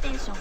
テンション。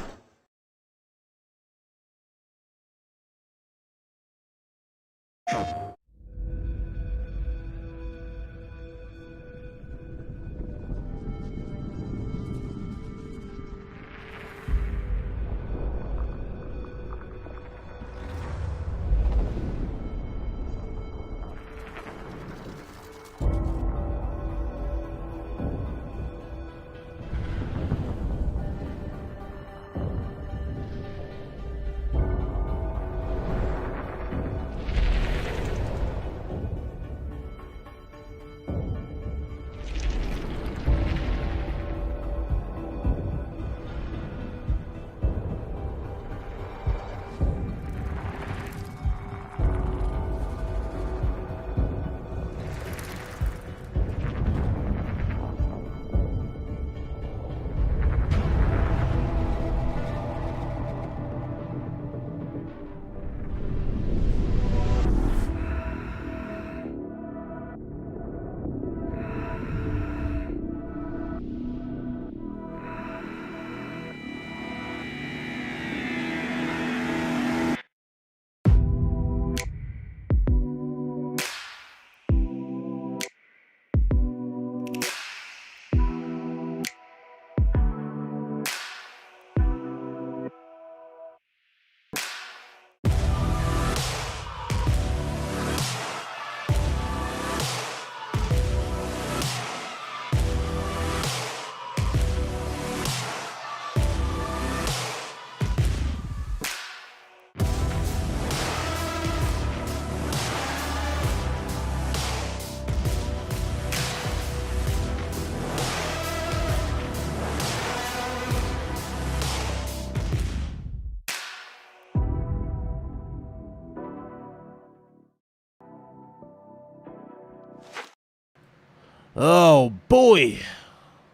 Oh boy,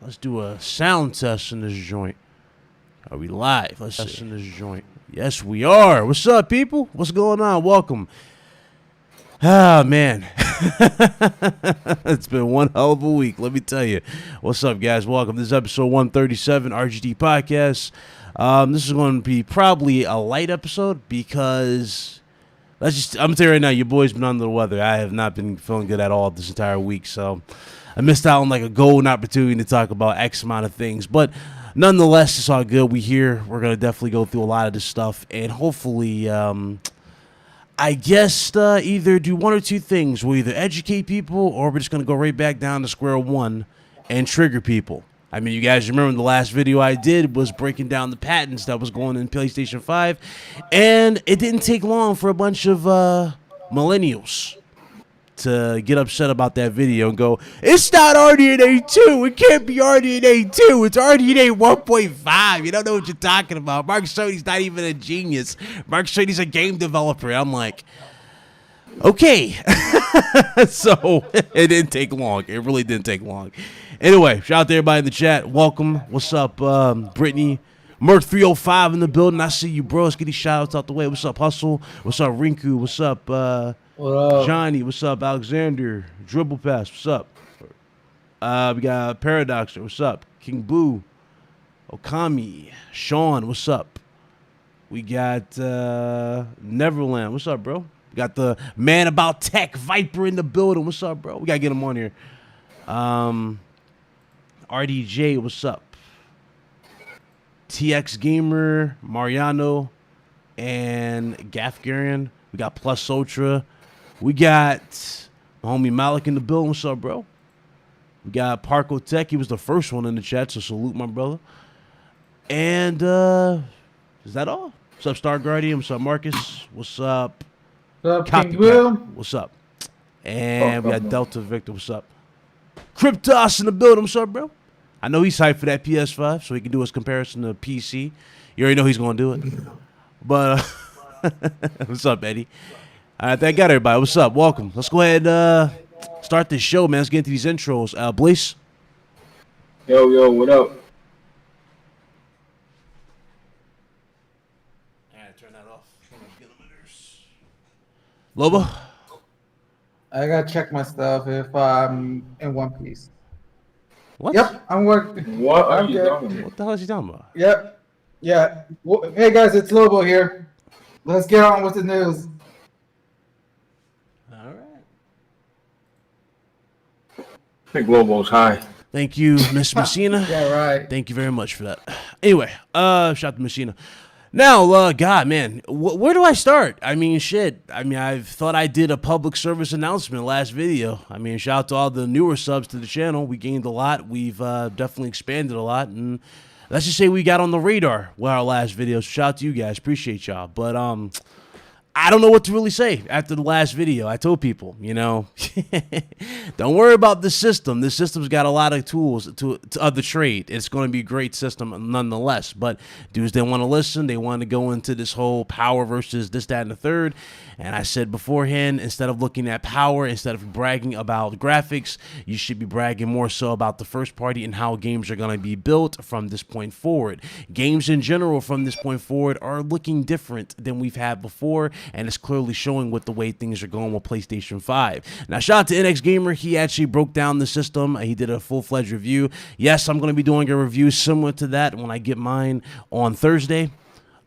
let's do a sound test in this joint. Are we live? Let's test in this joint. Yes, we are. What's up, people? What's going on? Welcome. Ah, man. It's been one hell of a week, let me tell you. What's up, guys? Welcome. This is episode 137, RGD Podcast. This is going to be probably a light episode because I'm going to tell you right now, your boy's been under the weather. I have not been feeling good at all this entire week, so I missed out on like a golden opportunity to talk about X amount of things. But nonetheless, it's all good. We're going to definitely go through a lot of this stuff, and hopefully, I guess either do one or two things. We'll either educate people, or we're just going to go right back down to square one and trigger people. I mean, you guys remember the last video I did was breaking down the patents that was going in PlayStation 5, and it didn't take long for a bunch of millennials to get upset about that video and go, it's not RDNA 2, it can't be RDNA 2, it's RDNA 1.5, you don't know what you're talking about. Mark Sony's not even a genius. Mark Sony's a game developer. I'm like, okay. So it didn't take long. It really didn't take long. Anyway, shout out to everybody in the chat. Welcome. What's up, Brittany? Merc 305 in the building. I see you, bro. Let's get these shout outs out the way. What's up, Hustle? What's up, Rinku? What's up, What up? Johnny? What's up, Alexander? Dribble Pass. What's up? We got Paradoxer. What's up? King Boo. Okami. Sean. What's up? We got Neverland. What's up, bro? We got the man about tech, Viper, in the building. What's up, bro? We got to get him on here. RDJ. What's up? TX Gamer, Mariano, and Gafgarian. We got Plus Ultra. We got my homie Malik in the building. What's up, bro? We got Parko Tech. He was the first one in the chat, so salute, my brother. And is that all? What's up, Star Guardian? What's up, Marcus? What's up? What's up, King Will? What's up? And we got Delta Victor. What's up? Cryptos in the building. What's up, bro? I know he's hyped for that PS5, so he can do his comparison to PC. You already know he's going to do it. But what's up, Eddie? All right, thank God, everybody. What's up? Welcome. Let's go ahead and start this show, man. Let's get into these intros. Blaze? Yo, what up? All right, turn that off. Lobo? I gotta check my stuff if I'm in one piece. What? Yep, I'm working. What are I'm you good. talking about? What the hell is he talking about? Yep. Yeah. Hey guys, it's Lobo here. Let's get on with the news. All right. I think Lobo's high. Thank you, Miss Messina. Yeah, right. Thank you very much for that. Anyway, shout out to Messina. Now, God, man, where do I start? I mean, shit. I mean, I thought I did a public service announcement last video. I mean, shout out to all the newer subs to the channel. We gained a lot. We've definitely expanded a lot. And let's just say we got on the radar with our last video. Shout out to you guys. Appreciate y'all. But, I don't know what to really say after the last video. I told people, you know, don't worry about the system. The system's got a lot of tools of the trade. It's going to be a great system nonetheless. But dudes didn't want to listen. They want to go into this whole power versus this, that, and the third. And I said beforehand, instead of looking at power, instead of bragging about graphics, you should be bragging more so about the first party and how games are going to be built from this point forward. Games in general from this point forward are looking different than we've had before. And it's clearly showing with the way things are going with PlayStation 5. Now, shout out to NX Gamer. He actually broke down the system. He did a full-fledged review. Yes, I'm going to be doing a review similar to that when I get mine on Thursday.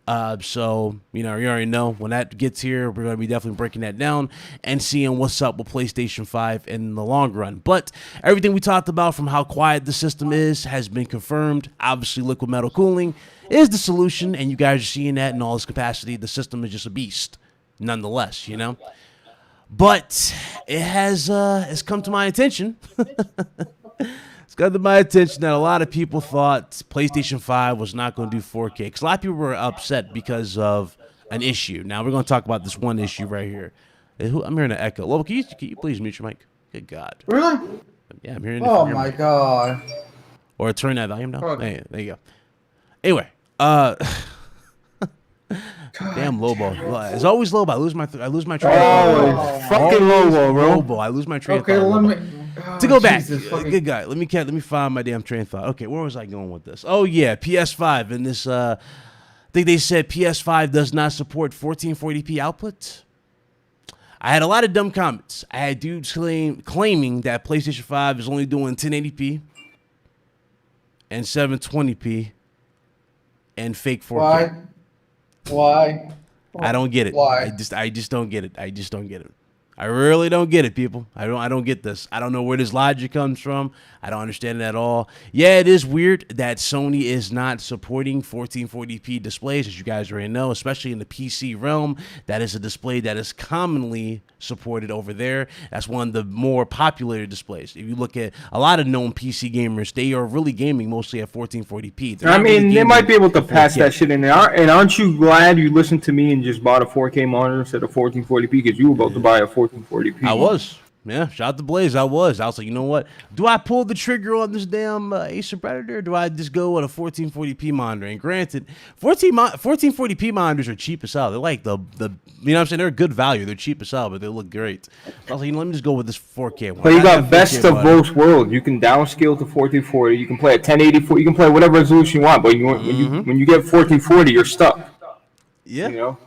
So, you know, you already know when that gets here, we're going to be definitely breaking that down and seeing what's up with PlayStation 5 in the long run. But everything we talked about from how quiet the system is has been confirmed. Obviously, liquid metal cooling is the solution, and you guys are seeing that in all its capacity. The system is just a beast. Nonetheless, you know, but it has it's come to my attention. It's come to my attention that a lot of people thought PlayStation 5 was not going to do 4K because a lot of people were upset because of an issue. Now we're going to talk about this one issue right here. I'm hearing an echo. Well, can you please mute your mic? Good God. Really? Yeah, I'm hearing it. Oh my God. Or turn that volume down. Okay. Hey, there you go. Anyway, damn Lobo. It's always Lobo. I lose my train of thought. Fucking Lobo, bro. Lobo. I lose my train of thought. Okay, let Lobo. me. To go back, Jesus, good guy. Let me find my damn train of thought. Okay, where was I going with this? Oh yeah, PS5 and this. I think they said PS5 does not support 1440p output. I had a lot of dumb comments. I had dudes claiming that PlayStation 5 is only doing 1080p and 720p and fake 4K. Why? I don't get it. Why? I just don't get it. I just don't get it. I really don't get it, people. I don't get this. I don't know where this logic comes from. I don't understand it at all. Yeah, it is weird that Sony is not supporting 1440p displays, as you guys already know, especially in the PC realm. That is a display that is commonly supported over there. That's one of the more popular displays. If you look at a lot of known PC gamers, they are really gaming mostly at 1440p. I mean, they might be able to patch that shit in there. And aren't you glad you listened to me and just bought a 4K monitor instead of 1440p? Because you were about to buy a 1440p. I was. Yeah, shout out to Blaze. I was like, you know what? Do I pull the trigger on this damn Acer Predator, or do I just go with a 1440p monitor? And granted, 1440p monitors are cheap as hell. They're like the you know what I'm saying? They're good value. They're cheap as hell, but they look great. I was like, you know, let me just go with this 4K one. But you got best of both worlds. You can downscale to 1440. You can play at 1080. You can play whatever resolution you want. But when you get 1440, you're stuck. Yeah. You know?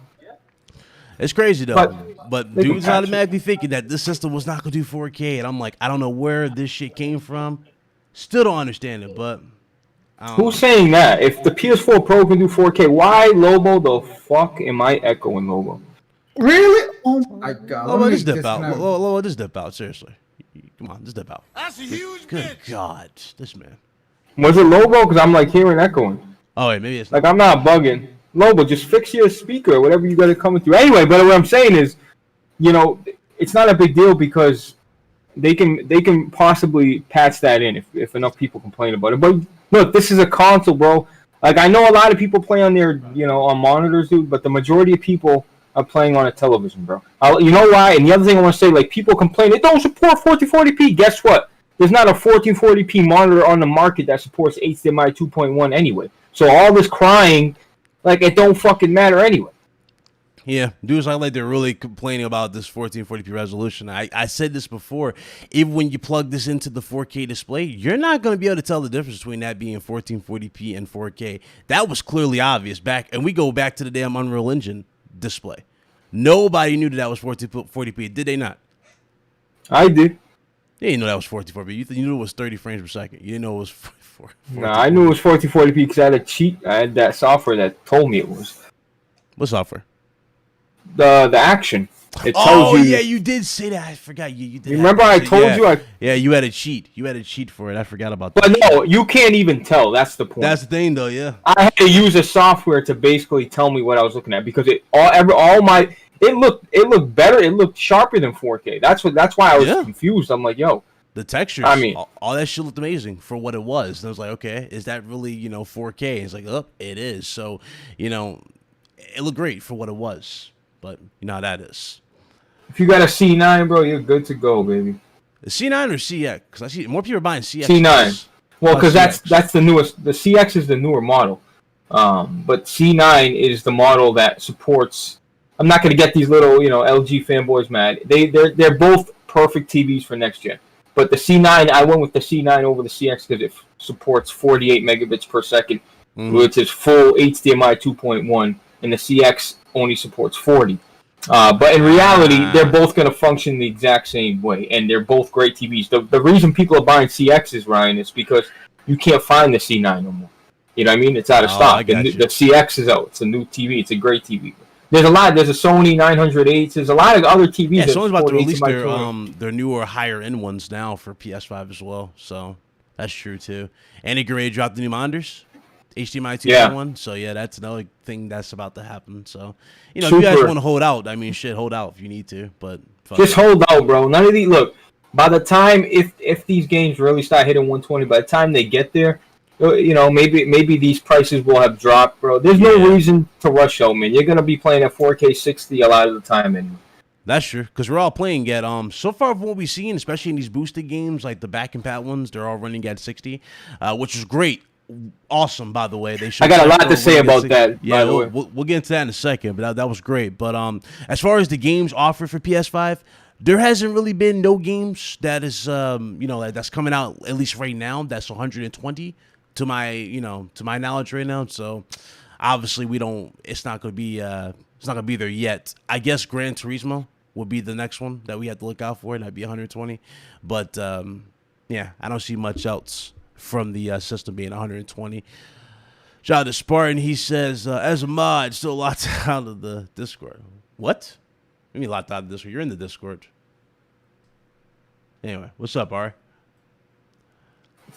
It's crazy though. But they dudes can patch automatically thinking that this system was not gonna do 4K, and I'm like, I don't know where this shit came from. Still don't understand it, but Who's saying that? If the PS4 Pro can do 4K, why, Lobo, the fuck am I echoing, Lobo? Really? Oh my God. Lobo, just dip out. Lobo, just dip out. Seriously, come on, just dip out. That's a huge Good bitch. God, this man. Was it Lobo? Because I'm like hearing echoing. Oh wait, maybe it's Like, I'm not bugging. Lobo, just fix your speaker or whatever you got it coming through. Anyway, but what I'm saying is, you know, it's not a big deal because they can possibly patch that in if enough people complain about it. But look, this is a console, bro. Like, I know a lot of people play on their, you know, on monitors, dude, but the majority of people are playing on a television, bro. You know why? And the other thing I want to say, like, people complain, it don't support 1440p. Guess what? There's not a 1440p monitor on the market that supports HDMI 2.1 anyway. So all this crying, like, it don't fucking matter anyway. Yeah, dudes like they're really complaining about this 1440p resolution. I said this before. Even when you plug this into the 4K display, you're not going to be able to tell the difference between that being 1440p and 4K. That was clearly obvious back, and we go back to the damn Unreal Engine display. Nobody knew that was 1440p, did they not? I did. You didn't know that was 1440p. You knew it was 30 frames per second. You didn't know it was No, I knew it was 1440p because I had a cheat. I had that software that told me it was. What software? The action. It tells you. Yeah, you did say that. I forgot you did. Remember I told you? Yeah, you had a cheat. You had a cheat for it. I forgot about that. that. But no, you can't even tell. That's the point. That's the thing, though. Yeah. I had to use a software to basically tell me what I was looking at because it looked better. It looked sharper than 4K. That's why I was confused. I'm like, yo. The textures, I mean, all that shit looked amazing for what it was. And I was like, okay, is that really, 4K? And it's like, oh, it is. So, it looked great for what it was. But you know how that is. If you got a C9, bro, you're good to go, baby. The C9 or CX? Because I see more people are buying CX. C9. Well, because that's the newest. The CX is the newer model. But C9 is the model that supports. I'm not going to get these little, LG fanboys mad. They're both perfect TVs for next gen. But the C9, I went with the C9 over the CX because it supports 48 megabits per second, which is full HDMI 2.1, and the CX only supports 40. But in reality, they're both going to function the exact same way, and they're both great TVs. The reason people are buying CXs, Ryan, is because you can't find the C9 no more. You know what I mean? It's out of stock. The CX is out. It's a new TV. It's a great TV. There's a lot. There's a Sony 908. There's a lot of other TVs. Yeah, Sony's about to release their newer, higher end ones now for PS5 as well. So that's true too. And they get ready to drop the new monitors, HDMI 2.1. So yeah, that's another thing that's about to happen. So if you guys want to hold out, I mean, hold out if you need to. But just hold out, bro. None of these. Look, by the time if these games really start hitting 120, by the time they get there. Maybe these prices will have dropped, bro. There's no reason to rush out, man. You're gonna be playing at 4K 60 a lot of the time, anyway. That's true, because we're all playing at so far from what we've seen, especially in these boosted games like the back and pat ones, they're all running at 60, which is great, awesome. By the way, I got a lot to say about that. Yeah, we'll get into that in a second, but that was great. But as far as the games offered for PS5. There hasn't really been no games that is that's coming out at least right now that's 120. To my knowledge right now, so obviously it's not gonna be there yet. I guess Gran Turismo would be the next one that we have to look out for, and that'd be 120. But I don't see much else from the system being 120. Shout out to Spartan. He says, as a mod, still locked out of the Discord. What? You mean locked out of the Discord? You're in the Discord. Anyway, what's up, Ari?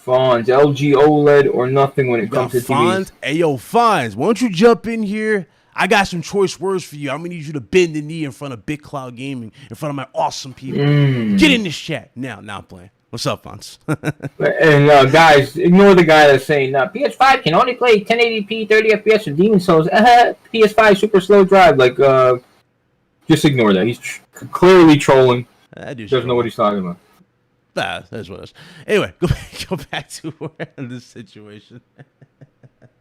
Fonz, LG OLED or nothing when it comes to TVs. Hey, yo, Fonz, why don't you jump in here? I got some choice words for you. I'm going to need you to bend the knee in front of Big Cloud Gaming, in front of my awesome people. Get in this chat. Now I'm playing. What's up, Fonz? And guys, ignore the guy that's saying, PS5 can only play 1080p, 30 FPS with Demon Souls. PS5 super slow drive. Just ignore that. He's clearly trolling. Doesn't know what he's talking about. That's what it is. Anyway, go back to this situation.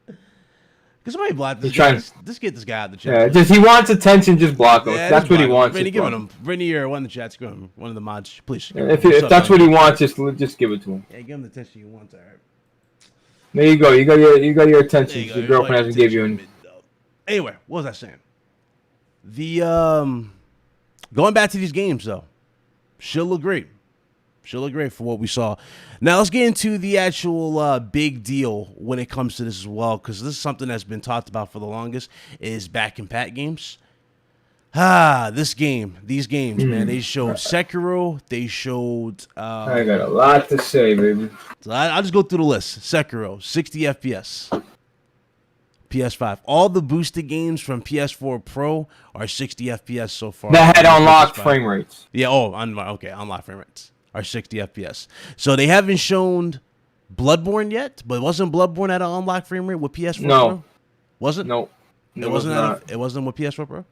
Because somebody blocked this guy. Just get this guy out of the chat. Yeah, he wants attention. Just block him. That's what he wants. Brittany, give him. Brittany or one in the chat. Give him one of the mods, please. If that's what he wants, just give it to him. Yeah, give him the attention he wants. All right. There you go. You got your attention. Your girlfriend hasn't gave you any. Anyway, what was I saying? The going back to these games though, should look great. Should look great for what we saw. Now let's get into the actual big deal when it comes to this as well, because this is something that's been talked about for the longest. Is back and pat games. These games, man. They showed Sekiro. They showed. I got a lot to say, baby. So I'll just go through the list. Sekiro, 60 FPS. PS5. All the boosted games from PS4 Pro are 60 FPS so far. That had unlocked frame rates. Yeah. Unlocked frame rates are 60 FPS. So they haven't shown Bloodborne yet, but wasn't Bloodborne at an unlocked frame rate with PS4 Pro? Was it? No. It wasn't. It wasn't with PS4 Pro.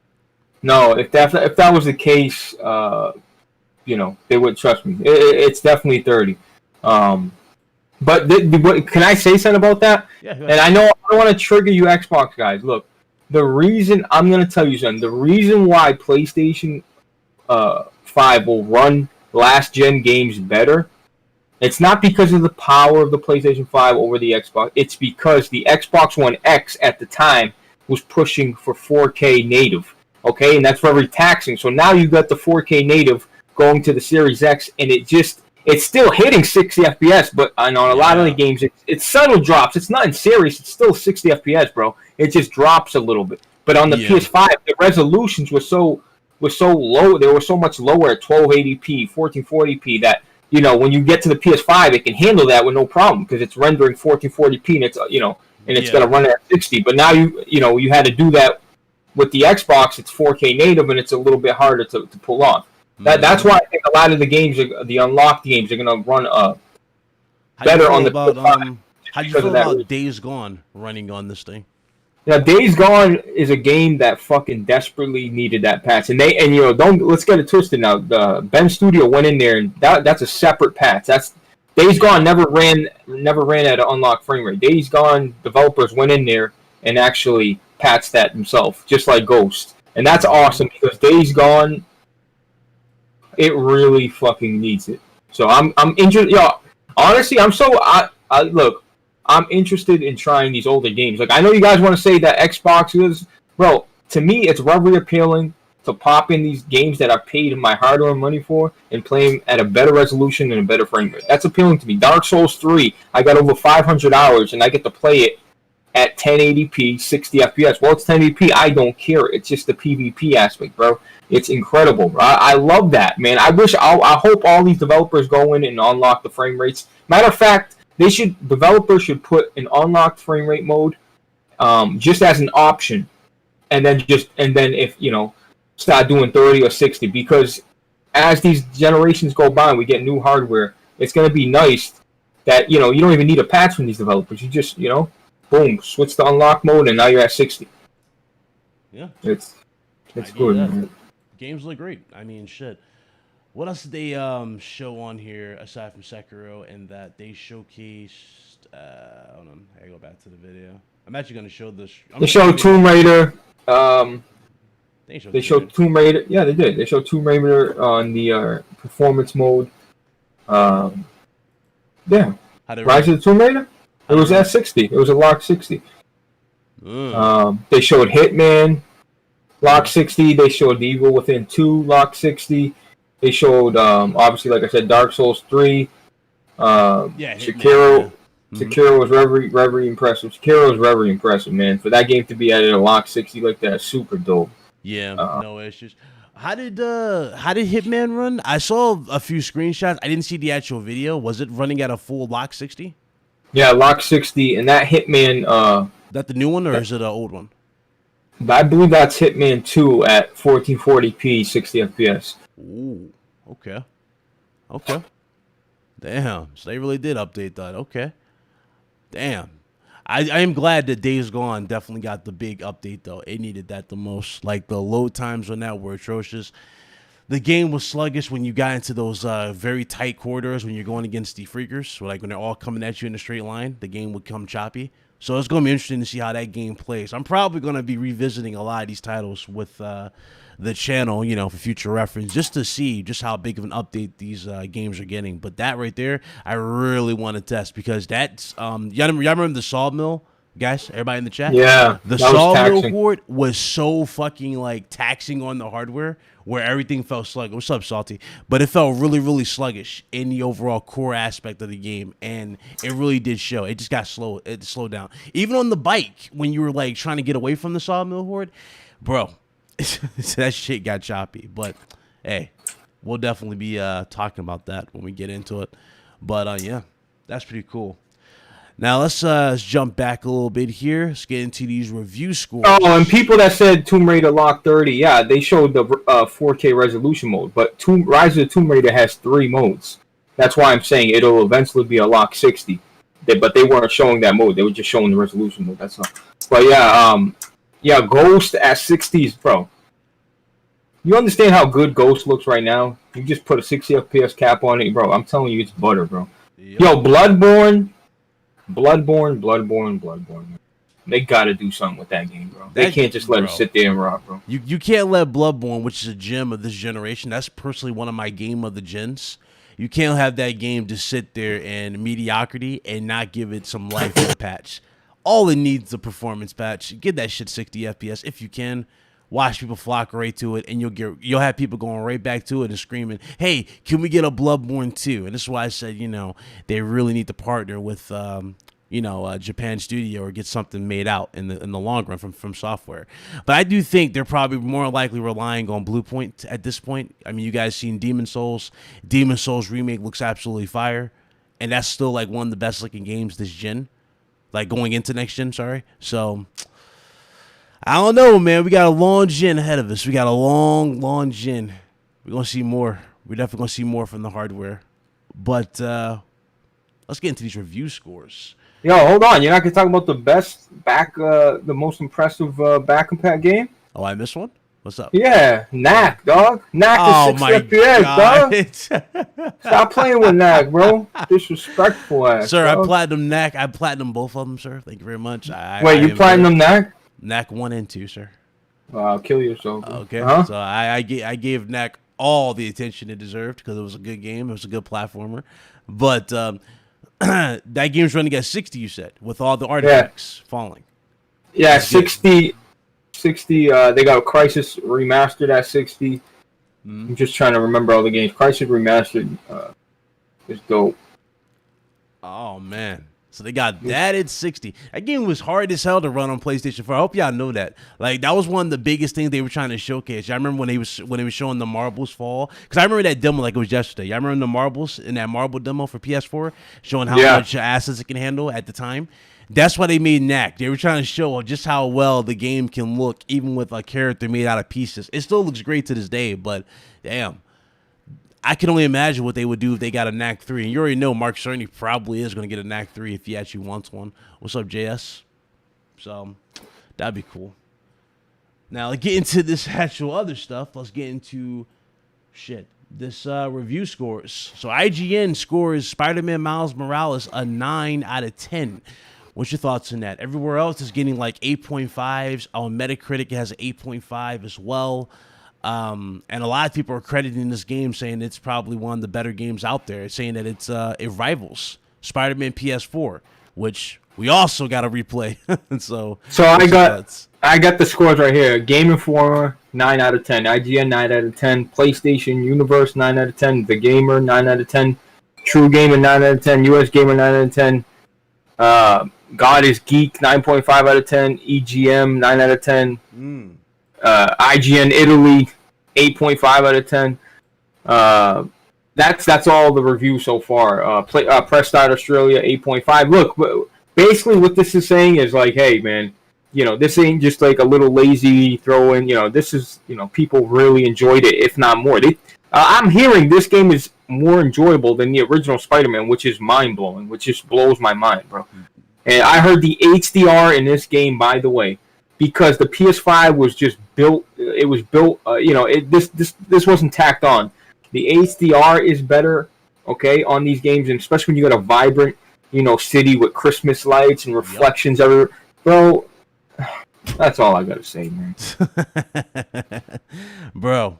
No, if that was the case, they would trust me. It's definitely 30. But can I say something about that? Yeah. And I know I don't want to trigger you Xbox guys. Look, the reason I'm going to tell you something. The reason why PlayStation 5 will run last gen games better, it's not because of the power of the PlayStation 5 over the Xbox. It's because the Xbox One X at the time was pushing for 4K native. Okay, and that's very taxing. So now you got the 4K native going to the Series X, and it it's still hitting 60 FPS, but on a lot of the games, it's subtle drops. It's nothing serious. It's still 60 FPS, bro. It just drops a little bit. But on the PS5, the resolutions were so low. They were so much lower at 1280p, 1440p that, you know, when you get to the PS5, it can handle that with no problem because it's rendering 1440p and it's, you know, and it's going to run at 60. But now you had to do that with the Xbox. It's 4K native and it's a little bit harder to pull off. That's why I think a lot of the games, the unlocked games, are going to run better on the PS5. How do you feel about Days Gone running on this thing? Now, Days Gone is a game that fucking desperately needed that patch, and you know, let's get it twisted now. The Ben Studio went in there, and that's a separate patch. That's Days Gone never ran at an unlocked frame rate. Days Gone developers went in there and actually patched that themselves, just like Ghost, and that's awesome because Days Gone, it really fucking needs it. So I'm interested. Yo, honestly, look. I'm interested in trying these older games. Like, I know you guys want to say that Xbox is... Bro, to me, it's very appealing to pop in these games that I paid my hard-earned money for and play them at a better resolution and a better frame rate. That's appealing to me. Dark Souls 3, I got over 500 hours, and I get to play it at 1080p, 60 FPS. Well, it's 1080p. I don't care. It's just the PvP aspect, bro. It's incredible, bro. I love that, man. I hope all these developers go in and unlock the frame rates. Matter of fact, developers should put an unlocked frame rate mode just as an option, and then if you know, start doing 30 or 60, because as these generations go by and we get new hardware, it's going to be nice that, you know, you don't even need a patch from these developers. You just, you know, boom, switch to unlock mode and now you're at 60. Yeah, it's good, man. Games look great. I mean, shit. What else did they show on here aside from Sekiro, and that they showcased? Hold on, I go back to the video. I'm actually going to show this. They showed Tomb Raider. They showed Tomb Raider. Yeah, they did. They showed Tomb Raider on the performance mode. Yeah. Rise of the Tomb Raider? It was at 60. It was a lock 60. They showed Hitman, lock 60. They showed The Evil Within 2, lock 60. They showed, obviously, like I said, Dark Souls 3. Sekiro. Sekiro was very impressive. Sekiro was very impressive, man. For that game to be at a lock 60 like that, super dope. Yeah, no issues. How did Hitman run? I saw a few screenshots. I didn't see the actual video. Was it running at a full lock 60? Yeah, lock 60, and that Hitman. That the new one, or is it an old one? I believe that's Hitman 2 at 1440p, 60 FPS. Ooh, okay. Damn, so they really did update that. Okay. Damn. I am glad that Days Gone definitely got the big update, though. It needed that the most. Like, the load times on that were atrocious. The game was sluggish when you got into those very tight corridors when you're going against the freakers. Like, when they're all coming at you in a straight line, the game would come choppy. So it's going to be interesting to see how that game plays. I'm probably going to be revisiting a lot of these titles with the channel, you know, for future reference, just to see just how big of an update these games are getting. But that right there, I really want to test, because that's y'all remember the sawmill, guys? Everybody in the chat? Yeah. The sawmill port was so fucking like taxing on the hardware, where everything felt sluggish. What's up, Salty? But it felt really, really sluggish in the overall core aspect of the game, and it really did show. It just got slow. It slowed down. Even on the bike, when you were like trying to get away from the sawmill horde, bro, that shit got choppy. But hey, we'll definitely be talking about that when we get into it. But yeah, that's pretty cool. Now let's jump back a little bit here. Let's get into these review scores. Oh, and people that said Tomb Raider lock 30, yeah, they showed the 4K resolution mode, but Rise of the Tomb Raider has 3 modes. That's why I'm saying it'll eventually be a lock 60. But they weren't showing that mode; they were just showing the resolution mode. That's all. But yeah, Ghost at 60s, bro. You understand how good Ghost looks right now? You just put a 60 FPS cap on it, bro. I'm telling you, it's butter, bro. Yep. Yo, Bloodborne. They gotta do something with that game, bro. They can't just let it sit there and rock, bro. You can't let Bloodborne, which is a gem of this generation, that's personally one of my game of the gens. You can't have that game just sit there in mediocrity and not give it some life in a patch. All it needs is a performance patch. Get that shit 60 FPS if you can. watch people flock right to it, and you'll have people going right back to it and screaming, "Hey, can we get a Bloodborne 2?" And this is why I said, they really need to partner with Japan studio or get something made out in the long run from software. But I do think they're probably more likely relying on Bluepoint at this point. I mean, you guys seen Demon Souls. Demon Souls remake looks absolutely fire, and that's still like one of the best looking games this gen, like going into next gen. Sorry, so. I don't know, man. We got a long gen ahead of us. We got a long gen. We're going to see more. We're definitely going to see more from the hardware. But let's get into these review scores. Yo, hold on. You're not going to talk about the the most impressive back compat game? Oh, I missed one? What's up? Yeah, Knack, dog. Knack is 60 FPS, dog. Stop playing with Knack, bro. Disrespectful ass. Sir, dog. I platinum Knack. I platinum both of them, sir. Thank you very much. Wait, you platinum Knack? Knack 1 and 2, sir. I'll kill yourself. Okay. So I gave Knack all the attention it deserved because it was a good game. It was a good platformer. But that game's running at 60, you said, with all the artifacts falling. Yeah, 60. They got Crisis Remastered at 60. I'm just trying to remember all the games. Crisis Remastered is dope. Oh, man. So they got that at 60. That game was hard as hell to run on PlayStation 4. I hope y'all know that. Like, that was one of the biggest things they were trying to showcase. I remember when they was showing the marbles fall. Because I remember that demo like it was yesterday. I remember the marbles in that marble demo for PS4 showing how much assets it can handle at the time. That's why they made Knack. They were trying to show just how well the game can look, even with a character made out of pieces. It still looks great to this day, but damn. I can only imagine what they would do if they got a Knack 3. And you already know Mark Cerny probably is going to get a Knack 3 if he actually wants one. What's up, JS? So, that'd be cool. Now, let's get into this actual other stuff. Let's get into, this review scores. So, IGN scores Spider-Man Miles Morales a 9 out of 10. What's your thoughts on that? Everywhere else is getting like 8.5s. On Metacritic, it has an 8.5 as well. And a lot of people are crediting this game saying it's probably one of the better games out there, saying that it rivals Spider-Man PS4, which we also got to replay. so I got the scores right here. Game Informer 9 out of 10, IGN 9 out of 10, PlayStation Universe 9 out of 10, The Gamer 9 out of 10, True Gamer 9 out of 10, US Gamer 9 out of 10, God is Geek 9.5 out of 10, EGM 9 out of 10. IGN Italy 8.5 out of 10. That's all the review so far. Press Start Australia 8.5. Look, basically what this is saying is like, hey man, this ain't just like a little lazy throw in. This is people really enjoyed it, if not more. I'm hearing this game is more enjoyable than the original Spider-Man, which is mind blowing, which just blows my mind, bro. And I heard the HDR in this game, by the way, because the PS5 was just built. It was built. This wasn't tacked on. The HDR is better, okay, on these games, and especially when you got a vibrant, city with Christmas lights and reflections everywhere. Bro, that's all I gotta say, man. Bro,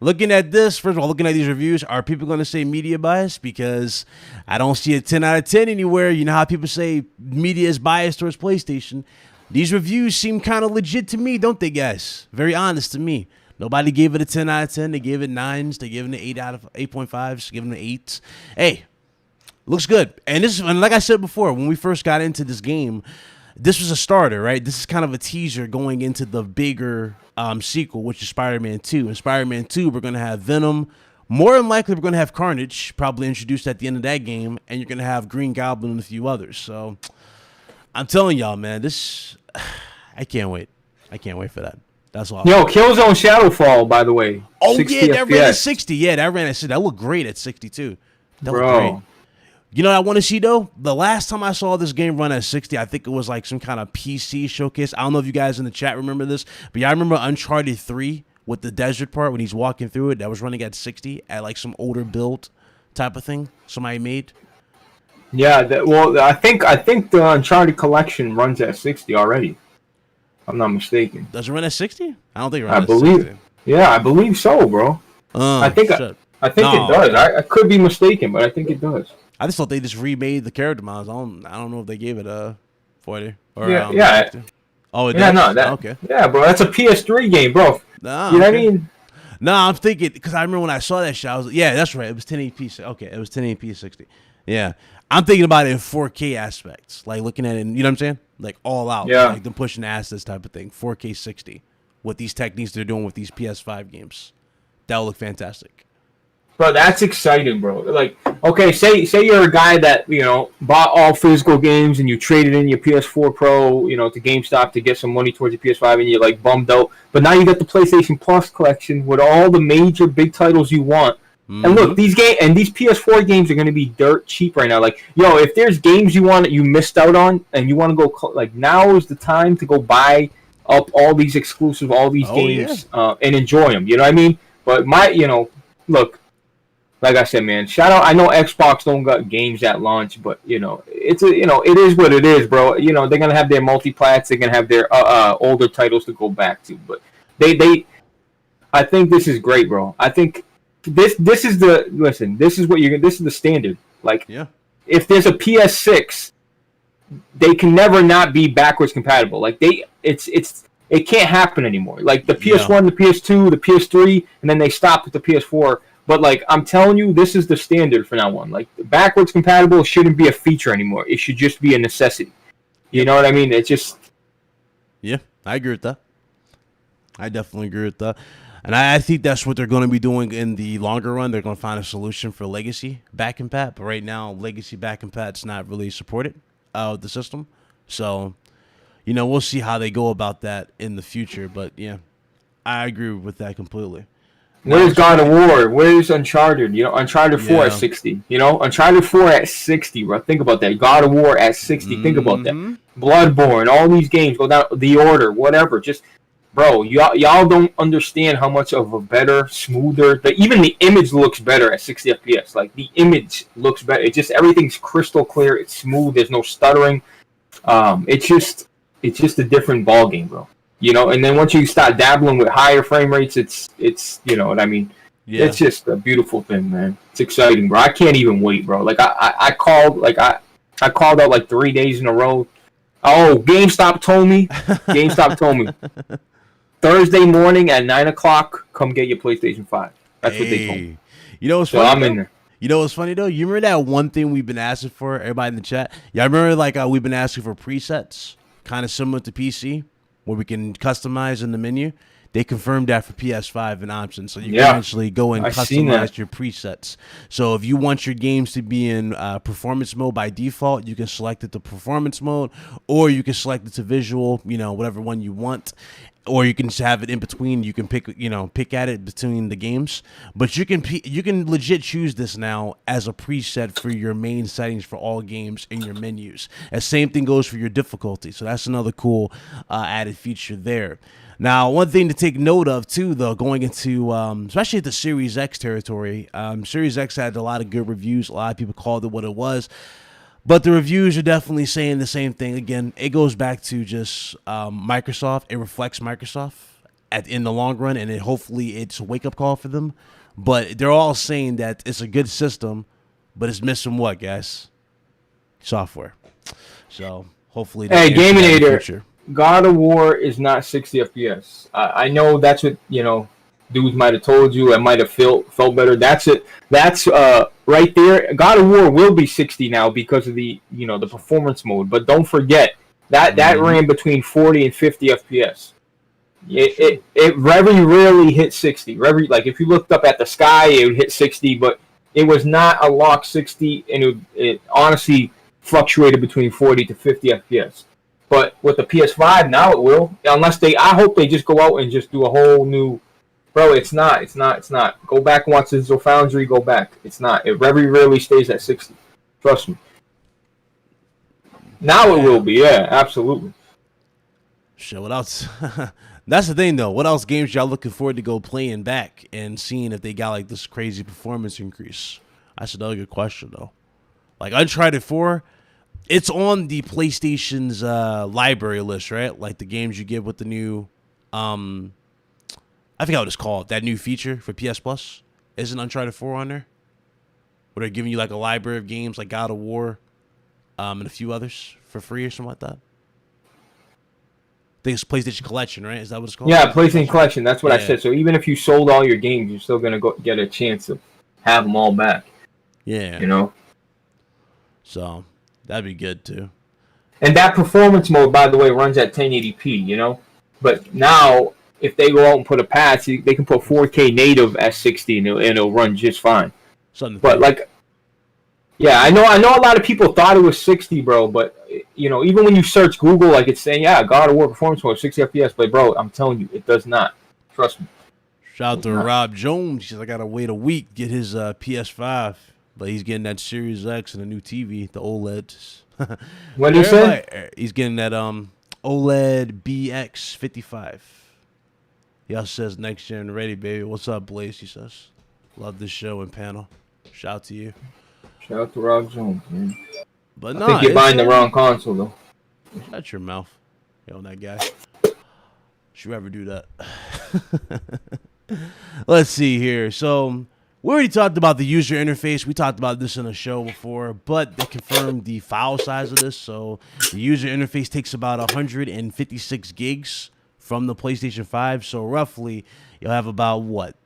looking at this, first of all, looking at these reviews, are people going to say media bias? Because I don't see a 10 out of 10 anywhere. You know how people say media is biased towards PlayStation. These reviews seem kind of legit to me, don't they, guys? Very honest to me. Nobody gave it a 10 out of 10. They gave it 9s. They gave it an 8 out of 8.5s. Give it an 8s. Hey, looks good. And like I said before, when we first got into this game, this was a starter, right? This is kind of a teaser going into the bigger sequel, which is Spider-Man 2. In Spider-Man 2, we're going to have Venom. More than likely, we're going to have Carnage, probably introduced at the end of that game. And you're going to have Green Goblin and a few others. So, I'm telling y'all, man, I can't wait. I can't wait for that. That's all. Yo, Killzone Shadowfall, by the way. Oh, yeah, that ran at 60. Yeah, that ran at 60. That looked great at 62. That looked great. You know what I want to see, though? The last time I saw this game run at 60, I think it was like some kind of PC showcase. I don't know if you guys in the chat remember this, but yeah, I remember Uncharted 3 with the desert part when he's walking through it. That was running at 60 at like some older build type of thing somebody made. Yeah, I think the Uncharted collection runs at 60 already. If I'm not mistaken. Does it run at 60? I don't think it runs at 60. Yeah, I believe so, bro. I think it does. I could be mistaken, but I think it does. I just thought they just remade the character models. I don't know if they gave it a 40 or yeah. Oh, it Yeah, does? no, that. Okay. Yeah, bro, that's a PS3 game, bro. Nah, You know what I okay. mean? No, I'm thinking because I remember when I saw that shit. I was yeah, that's right. It was 1080p. Okay, it was 1080p 60. Yeah, I'm thinking about it in 4K aspects, like looking at it. You know what I'm saying? Like all out, Yeah. like them pushing assets type of thing. 4K 60 with these techniques they're doing with these PS5 games. That would look fantastic. Bro, that's exciting, bro. Like, okay, say you're a guy that bought all physical games and you traded in your PS4 Pro, to GameStop to get some money towards your PS5, and you're like bummed out. But now you got the PlayStation Plus collection with all the major big titles you want. And look, these PS4 games are going to be dirt cheap right now. Like, yo, if there's games you want that you missed out on and you want to go, like, now is the time to go buy up all these all these games, and enjoy them. You know what I mean? But look. Like I said, man, shout out. I know Xbox don't got games at launch, but it is what it is, bro. They're gonna have their multi-plats. They're gonna have their older titles to go back to. But I think this is great, bro. I think this is this is the standard. Like, if there's a PS6, they can never not be backwards compatible. Like it can't happen anymore. Like the PS1, the PS2, the PS3, and then they stop with the PS4. But, like, I'm telling you, this is the standard from now on. Like, backwards compatible shouldn't be a feature anymore. It should just be a necessity. You know what I mean? It's just... Yeah, I agree with that. I definitely agree with that. And I think that's what they're going to be doing in the longer run. They're going to find a solution for legacy back and pat. But right now, legacy back and pat's not really supported with the system. So, we'll see how they go about that in the future. But, yeah, I agree with that completely. Where's God of War? Where's Uncharted? Uncharted 4 at 60. Uncharted 4 at 60, bro. Think about that. God of War at 60. Think about that. Bloodborne, all these games go down. The Order, whatever. Just, bro, y'all don't understand how much of a better, smoother. Even the image looks better at 60 FPS. Like, the image looks better. It just, everything's crystal clear. It's smooth. There's no stuttering. It's just a different ball game, bro. And then once you start dabbling with higher frame rates, it's you know what I mean. Yeah. It's just a beautiful thing, man. It's exciting, bro. I can't even wait, bro. Like I called out like 3 days in a row. Oh, GameStop told me. Thursday morning at 9:00, come get your PlayStation 5. That's what they told me. What's funny? I'm in there. You know what's funny though? You remember that one thing we've been asking for, everybody in the chat? Yeah, I remember we've been asking for presets, kind of similar to PC, where we can customize in the menu. They confirmed that for PS5 an option, so you can actually go and customize your presets. So if you want your games to be in performance mode by default, you can select it to performance mode, or you can select it to visual, whatever one you want. Or you can just have it in between. You can pick at it between the games. But you can legit choose this now as a preset for your main settings for all games in your menus. And same thing goes for your difficulty. So that's another cool added feature there. Now, one thing to take note of, too, though, going into, especially the Series X territory, Series X had a lot of good reviews. A lot of people called it what it was. But the reviews are definitely saying the same thing. Again, it goes back to just Microsoft. It reflects Microsoft in the long run, and hopefully it's a wake-up call for them. But they're all saying that it's a good system, but it's missing what, guys? Software. So hopefully... Hey, Gaminator, God of War is not 60 FPS. I know that's what, dudes might have told you. I might have felt better. That's it. That's right there. God of War will be 60 now because of the the performance mode. But don't forget that ran between 40 and 50 FPS. It very rarely hit 60. Like if you looked up at the sky, it would hit 60, but it was not a lock 60, and it honestly fluctuated between 40 to 50 FPS. But with the PS5 now, it will. Unless I hope they just go out and just do a whole new. Bro, it's not. Go back and watch Digital Foundry. Go back. It's not. It very rarely stays at 60. Trust me. Now it will be. Yeah, absolutely. Shit, what else? That's the thing, though. What else games y'all looking forward to go playing back and seeing if they got like this crazy performance increase? That's another good question, though. Like Uncharted 4, it's on the PlayStation's library list, right? Like the games you get with the new... I forgot what it's called. That new feature for PS Plus. Isn't Uncharted 4 on there? Where they're giving you like a library of games like God of War and a few others for free or something like that. think it's PlayStation Collection, right? Is that what it's called? Yeah, PlayStation Collection. That's what I Yeah. said. So even if you sold all your games, you're still gonna go get a chance to have them all back. Yeah. You know. So that'd be good too. And that performance mode, by the way, runs at 1080p. You know. But now, if they go out and put a patch, they can put 4K native at 60, and it'll run just fine. But like, yeah, I know a lot of people thought it was 60, bro. But you know, even when you search Google, like it's saying, yeah, God of War performance mode 60 FPS. But bro, I'm telling you, it does not. Trust me. Shout out to Rob Jones. He says I gotta wait a week to get his PS5, but he's getting that Series X and a new TV, the OLED. What did you say? He's getting that OLED BX55. He also says next gen ready, baby. What's up, Blaze? He says, love this show and panel. Shout out to you. Shout out to Rob Jones, man. But I think you're buying the wrong console, though. Shut your mouth, yo, that guy. Should you ever do that? Let's see here. So we already talked about the user interface. We talked about this in a show before, but they confirmed the file size of this. So the user interface takes about 156 gigs from the PlayStation 5. So roughly, you'll have about what?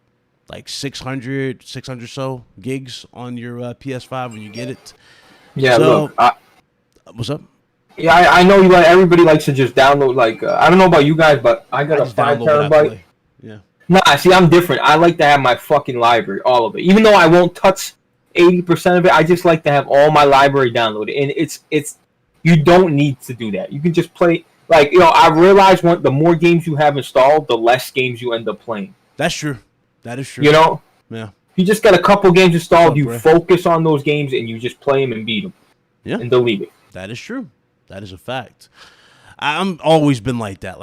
Like 600 so gigs on your PS5 when you get it. Yeah, so, look. What's up? Yeah, I know you. Everybody likes to just download. Like, I don't know about you guys, but I got a 5 terabyte. Yeah. Nah, see, I'm different. I like to have my fucking library, all of it. Even though I won't touch 80% of it, I just like to have all my library downloaded. And it's you don't need to do that. You can just play. Like, you know, I realize the more games you have installed, the less games you end up playing. That's true. That is true. You know? Yeah. You just got a couple games installed, you focus on those games, and you just play them and beat them. Yeah. And delete it. That is true. That is a fact. I'm always been like that.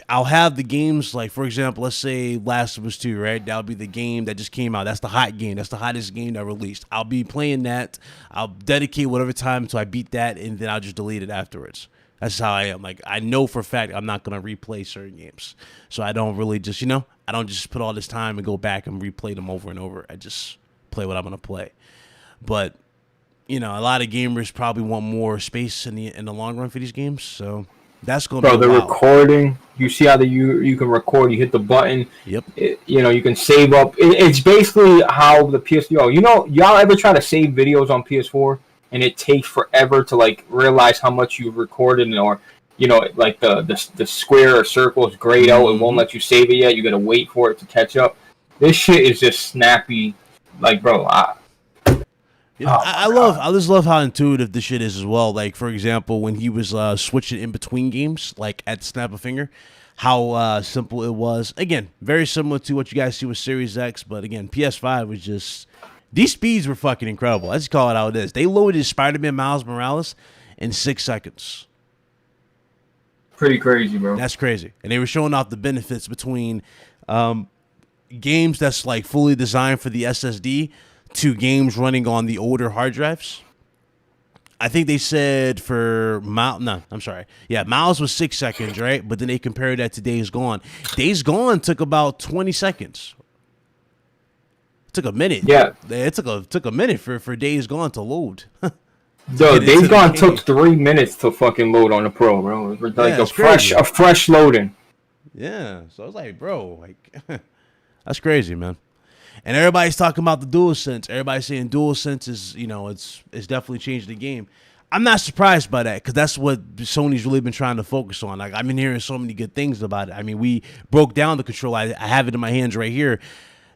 I'll have the games, like, for example, let's say Last of Us 2, right? That'll be the game that just came out. That's the hot game. That's the hottest game that released. I'll be playing that. I'll dedicate whatever time until I beat that, and then I'll just delete it afterwards. That's how I am. Like, I know for a fact I'm not going to replay certain games. So I don't really just, I don't just put all this time and go back and replay them over and over. I just play what I'm going to play. But, a lot of gamers probably want more space in the long run for these games. So that's going to be the recording. You see how you can record. You hit the button. Yep. You can save up. It's basically how the PS4. Y'all ever try to save videos on PS4? And it takes forever to like realize how much you've recorded, or like the square or circle is grayed out. It won't let you save it yet. You gotta wait for it to catch up. This shit is just snappy. Like, bro, I just love how intuitive this shit is as well. Like, for example, when he was switching in between games, like at the snap of a finger, how simple it was. Again, very similar to what you guys see with Series X, but again, PS5 was just. These speeds were fucking incredible. Let's call it how it is. They loaded Spider-Man Miles Morales in 6 seconds. Pretty crazy, bro. That's crazy. And they were showing off the benefits between games that's like fully designed for the SSD to games running on the older hard drives. I think they said Miles was 6 seconds, right? But then they compared that to Days Gone. Days Gone took about 20 seconds. Took a minute. Yeah, it took a minute for Days Gone to load. Yo, Days Gone took 3 minutes to fucking load on the Pro, bro. It was like a fresh loading. Yeah, so I was like, bro, like that's crazy, man. And everybody's talking about the DualSense. Everybody's saying DualSense is, it's definitely changed the game. I'm not surprised by that because that's what Sony's really been trying to focus on. Like, I've been hearing so many good things about it. I mean, we broke down the controller. I have it in my hands right here.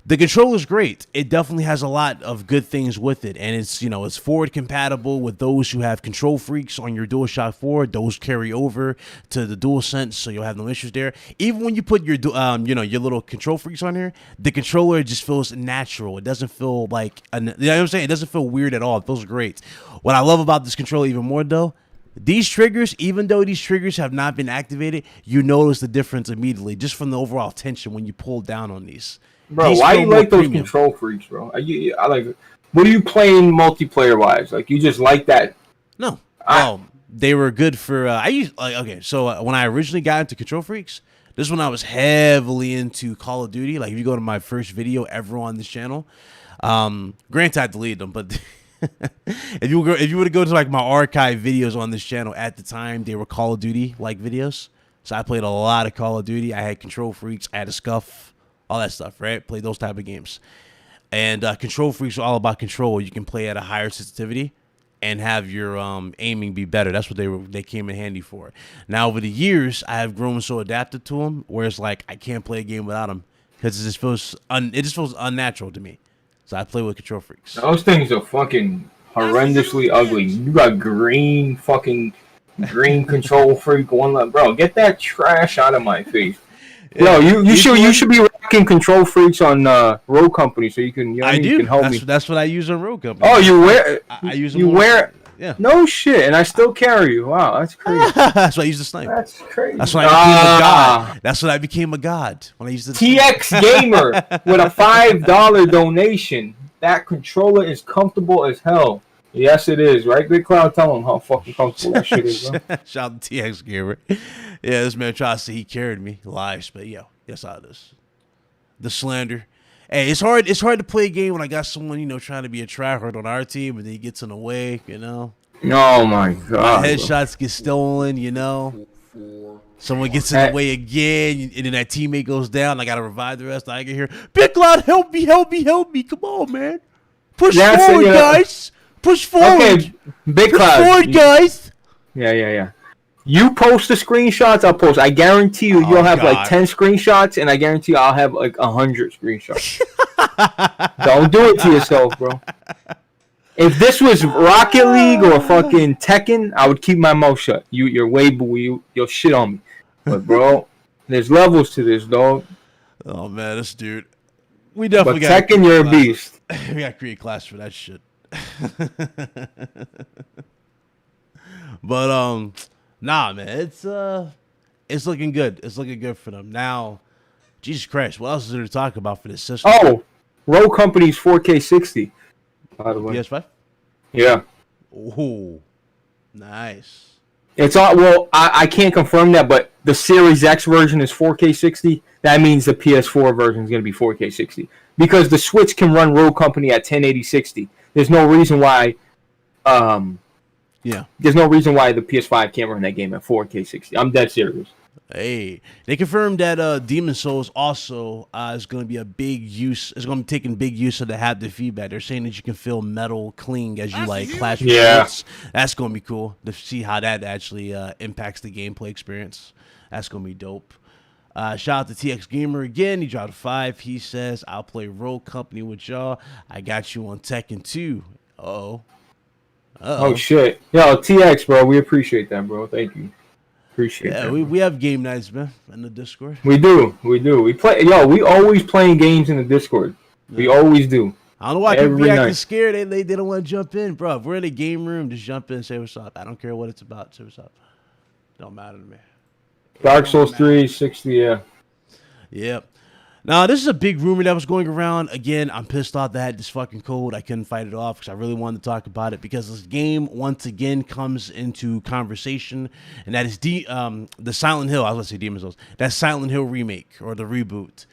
The controller's great. It definitely has a lot of good things with it. And it's, it's forward compatible with those who have control freaks on your DualShock 4. Those carry over to the DualSense, so you'll have no issues there. Even when you put your, your little control freaks on here, the controller just feels natural. It doesn't feel like, you know what I'm saying? It doesn't feel weird at all. It feels great. What I love about this controller even more, though, these triggers, even though these triggers have not been activated, you notice the difference immediately just from the overall tension when you pull down on these. Bro, why do you like those control freaks, bro? I like. What are you playing multiplayer wise? Like, you just like that? No, they were good for. So when I originally got into control freaks, this is when I was heavily into Call of Duty. Like, if you go to my first video ever on this channel, granted I deleted them, but if you were to go to like my archive videos on this channel at the time, they were Call of Duty like videos. So I played a lot of Call of Duty. I had Control Freaks, I had a Scuff, all that stuff, right? Played those type of games. And Control Freaks are all about control. You can play at a higher sensitivity and have your aiming be better. That's what they came in handy for. Now, over the years, I have grown so adapted to them, where it's like I can't play a game without them because it just feels unnatural to me. So I play with Control Freaks. Those things are fucking horrendously ugly. You got green Control Freak one, bro. Get that trash out of my face. Bro, you should be rocking Control Freaks on Road Company so you can you can help me. That's what I use on Road Company. Oh, you wear I use them. You wear yeah. No shit, and I still carry you. Wow, that's crazy. That's why I use the sniper. That's crazy. That's when I became a god. That's when I became a god. When I used the TX Gamer with a $5 donation. That controller is comfortable as hell. Yes, it is. Right, Big Cloud? Tell him how fucking comfortable that shit is, bro. Shout out to TX Gamer. Yeah, this man tries to say he carried me. Lies, but yeah, that's how it is. The slander. Hey, it's hard to play a game when I got someone, trying to be a tryhard on our team, and then he gets in the way, Oh my god. My headshots get stolen, Someone gets in the way again, and then that teammate goes down. I gotta revive the rest. I can hear, Big Cloud, help me. Come on, man. Push forward, guys. Push forward. Okay, Big Cloud. Push forward, guys. Yeah. You post the screenshots, I'll post. I guarantee you'll have like 10 screenshots, and I guarantee I'll have like 100 screenshots. Don't do it to yourself, bro. If this was Rocket League or fucking Tekken, I would keep my mouth shut. You're way boo. You'll shit on me. But bro, there's levels to this, dog. Oh man, this dude. We definitely got Tekken, you're a beast. We got to create class for that shit. But nah, man, it's looking good. It's looking good for them now. Jesus Christ, what else is there to talk about for this system? Oh, Road Company's 4K 60. By the way, PS5. Yeah. Oh, nice. It's all well. I can't confirm that, but the Series X version is 4K 60. That means the PS4 version is going to be 4K 60 because the Switch can run Road Company at 1080 60. There's no reason why. There's no reason why the PS5 can't run that game at 4K 60. I'm dead serious. Hey, they confirmed that Demon Souls also is going to be a big use. Is going to be taking big use of the haptic feedback. They're saying that you can feel metal cling as you clash with bullets. That's going to be cool to see how that actually impacts the gameplay experience. That's going to be dope. Shout out to TX Gamer again. He dropped a 5. He says, "I'll play Road Company with y'all. I got you on Tekken 2." Uh-oh. Oh shit. Yo, TX, bro. We appreciate that, bro. Thank you. Appreciate that. Yeah, we have game nights, man, in the Discord. We do. We play. Yo, we always playing games in the Discord. Yeah. We always do. I don't know why people be acting scared. They don't want to jump in, bro. If we're in a game room, just jump in and say what's up. I don't care what it's about. Say what's up. Don't matter to me. Dark Souls 3, 60, yeah. Yep. Now, this is a big rumor that was going around. Again, I'm pissed off that I had this fucking code. I couldn't fight it off because I really wanted to talk about it because this game, once again, comes into conversation, and that is the Silent Hill. I was going to say Demon's Souls. That Silent Hill remake or the reboot.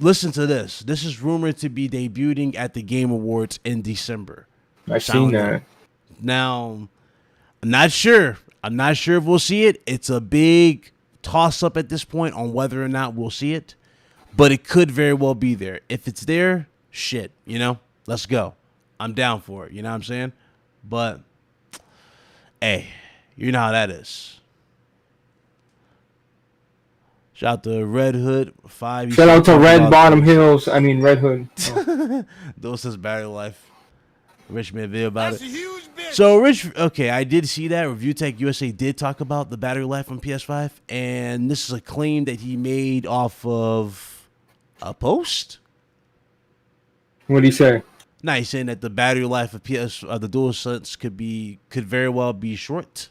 Listen to this. This is rumored to be debuting at the Game Awards in December. I've seen that. Now, I'm not sure. I'm not sure if we'll see it. It's a big toss-up at this point on whether or not we'll see it. But it could very well be there. If it's there, shit, let's go. I'm down for it, you know what I'm saying? But, hey, you know how that is. Shout out to Red Hood 5. Shout out to Red Bottom Hills. I mean, Red Hood. Oh. DualSense battery life. Rich made a video about it. So, Rich, okay, I did see that. Review Tech USA did talk about the battery life on PS5. And this is a claim that he made off of a post? What did he say? No, he's saying that the battery life of the DualSense could very well be short.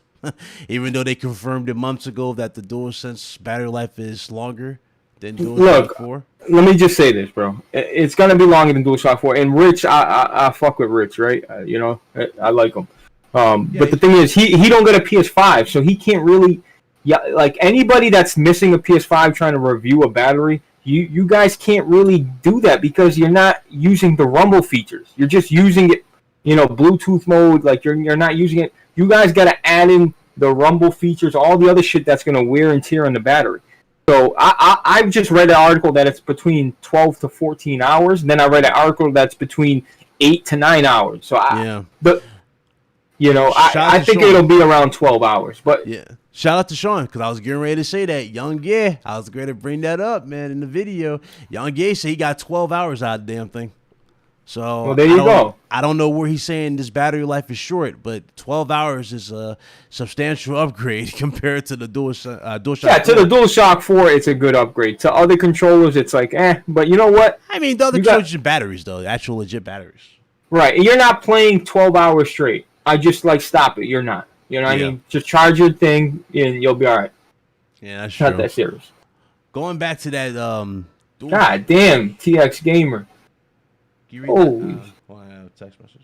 Even though they confirmed it months ago that the DualSense battery life is longer than DualShock 4. Let me just say this, bro. It's going to be longer than DualShock 4. And Rich, I fuck with Rich, right? I like him. But the thing is, he don't get a PS5, so he can't really... Yeah, like anybody that's missing a PS5 trying to review a battery... You guys can't really do that because you're not using the rumble features. You're just using it, Bluetooth mode. Like you're not using it. You guys got to add in the rumble features, all the other shit that's going to wear and tear on the battery. So I've just read an article that it's between 12 to 14 hours. And then I read an article that's between 8 to 9 hours. So I think it'll be around 12 hours. But yeah, shout out to Sean, because I was getting ready to say that. Young Gay, I was going to bring that up, man, in the video. Young Gay said he got 12 hours out of the damn thing. So well, there you go. I don't know where he's saying this battery life is short, but 12 hours is a substantial upgrade compared to the DualShock. Yeah, to the DualShock 4, it's a good upgrade. To other controllers, it's like, But you know what? I mean, the other controllers are batteries, though. Actual legit batteries. Right. And you're not playing 12 hours straight. I just, stop it. You're not. You know what I mean? Just charge your thing, and you'll be all right. Yeah, that's true. Not that serious. Going back to that... God damn, TX Gamer. Oh, text message.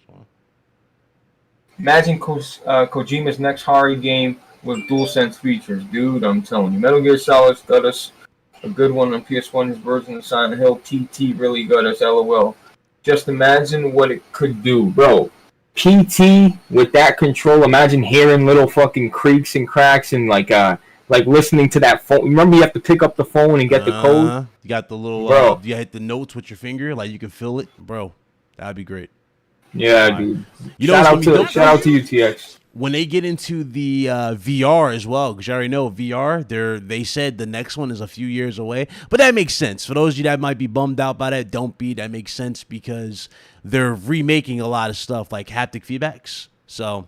Imagine Kojima's next horror game with DualSense features. Dude, I'm telling you. Metal Gear Solid got us a good one on PS1. His version of Silent Hill TT really got us, LOL. Just imagine what it could do. Bro, PT with that control, imagine hearing little fucking creaks and cracks and like listening to that phone. Remember, you have to pick up the phone and get the code. You got the little, you hit the notes with your finger, like you can feel it, bro. That'd be great. Yeah, dude. Shout out to you, TX. When they get into the VR as well, because you already know VR, they said the next one is a few years away, but that makes sense. For those of you that might be bummed out by that, don't be. That makes sense because they're remaking a lot of stuff like haptic feedbacks. So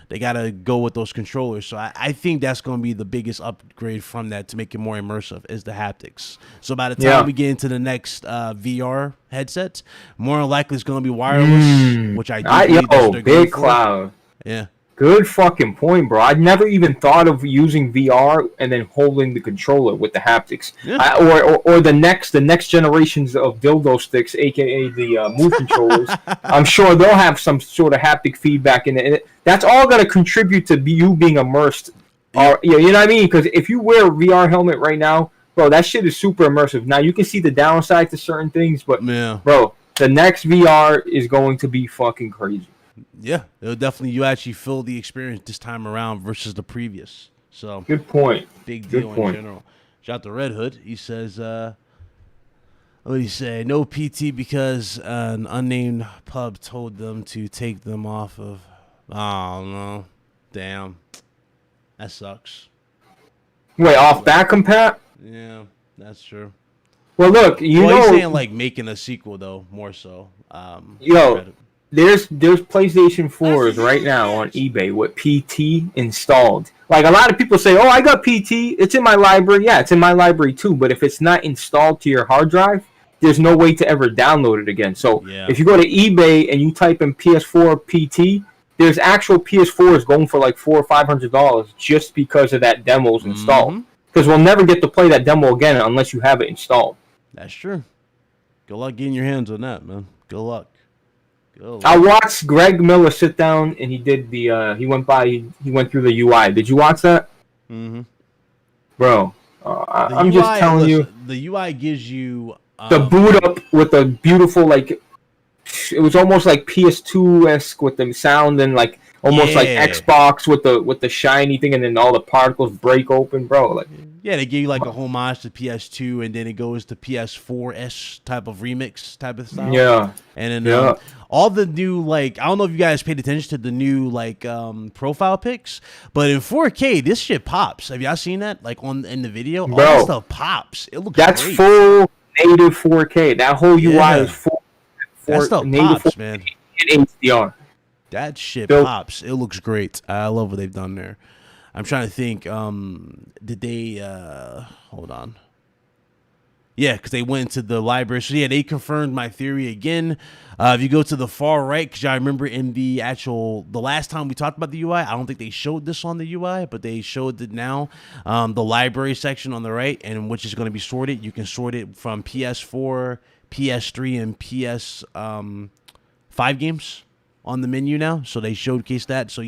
they got to go with those controllers. So I think that's going to be the biggest upgrade from that to make it more immersive is the haptics. So by the time we get into the next VR headset, more than likely it's going to be wireless, which I do believe big cloud. Yeah. Good fucking point, bro. I'd never even thought of using VR and then holding the controller with the haptics, or the next generations of dildo sticks, aka the Move controllers. I'm sure they'll have some sort of haptic feedback in it. That's all going to contribute to you being immersed. Or you know what I mean? Because if you wear a VR helmet right now, bro, that shit is super immersive. Now you can see the downside to certain things, but bro, the next VR is going to be fucking crazy. Yeah, it'll definitely, you actually feel the experience this time around versus the previous. So good point. Big deal in general. Shout out to Red Hood. He says, what did he say? No PT because an unnamed pub told them to take them off of. Oh no, damn, that sucks. Wait, off back compat? Yeah, that's true. Well, look, he's saying like making a sequel though, more so. There's PlayStation 4s right now on eBay with PT installed. Like a lot of people say, I got PT. It's in my library. Yeah, it's in my library too. But if it's not installed to your hard drive, there's no way to ever download it again. So if you go to eBay and you type in PS4 PT, there's actual PS4s going for like $400 or $500 just because of that demo's installed. Because we'll never get to play that demo again unless you have it installed. That's true. Good luck getting your hands on that, man. Good luck. I watched Greg Miller sit down and he did the he went through the UI. Did you watch that? Bro, I'm just telling you, the UI gives you the boot up with the beautiful, like it was almost like PS2-esque with the sound and like almost like Xbox with the shiny thing, and then all the particles break open, bro. Like they give you like a homage to PS2, and then it goes to PS4-ish type of remix type of style. Yeah, and then all the new, like, I don't know if you guys paid attention to the new like profile pics, but in 4K this shit pops. Have y'all seen that? Like in the video, bro, all that stuff pops. It looks great. Full native 4K. That whole UI is full. That stuff native pops, man. In HDR. That shit pops. It looks great. I love what they've done there. I'm trying to think. Did they hold on? Yeah, because they went to the library. So they confirmed my theory again. If you go to the far right, because I remember in the last time we talked about the UI, I don't think they showed this on the UI, but they showed it now. The library section on the right, and which is going to be sorted. You can sort it from PS4, PS3, and PS5 games on the menu now, so they showcase that. So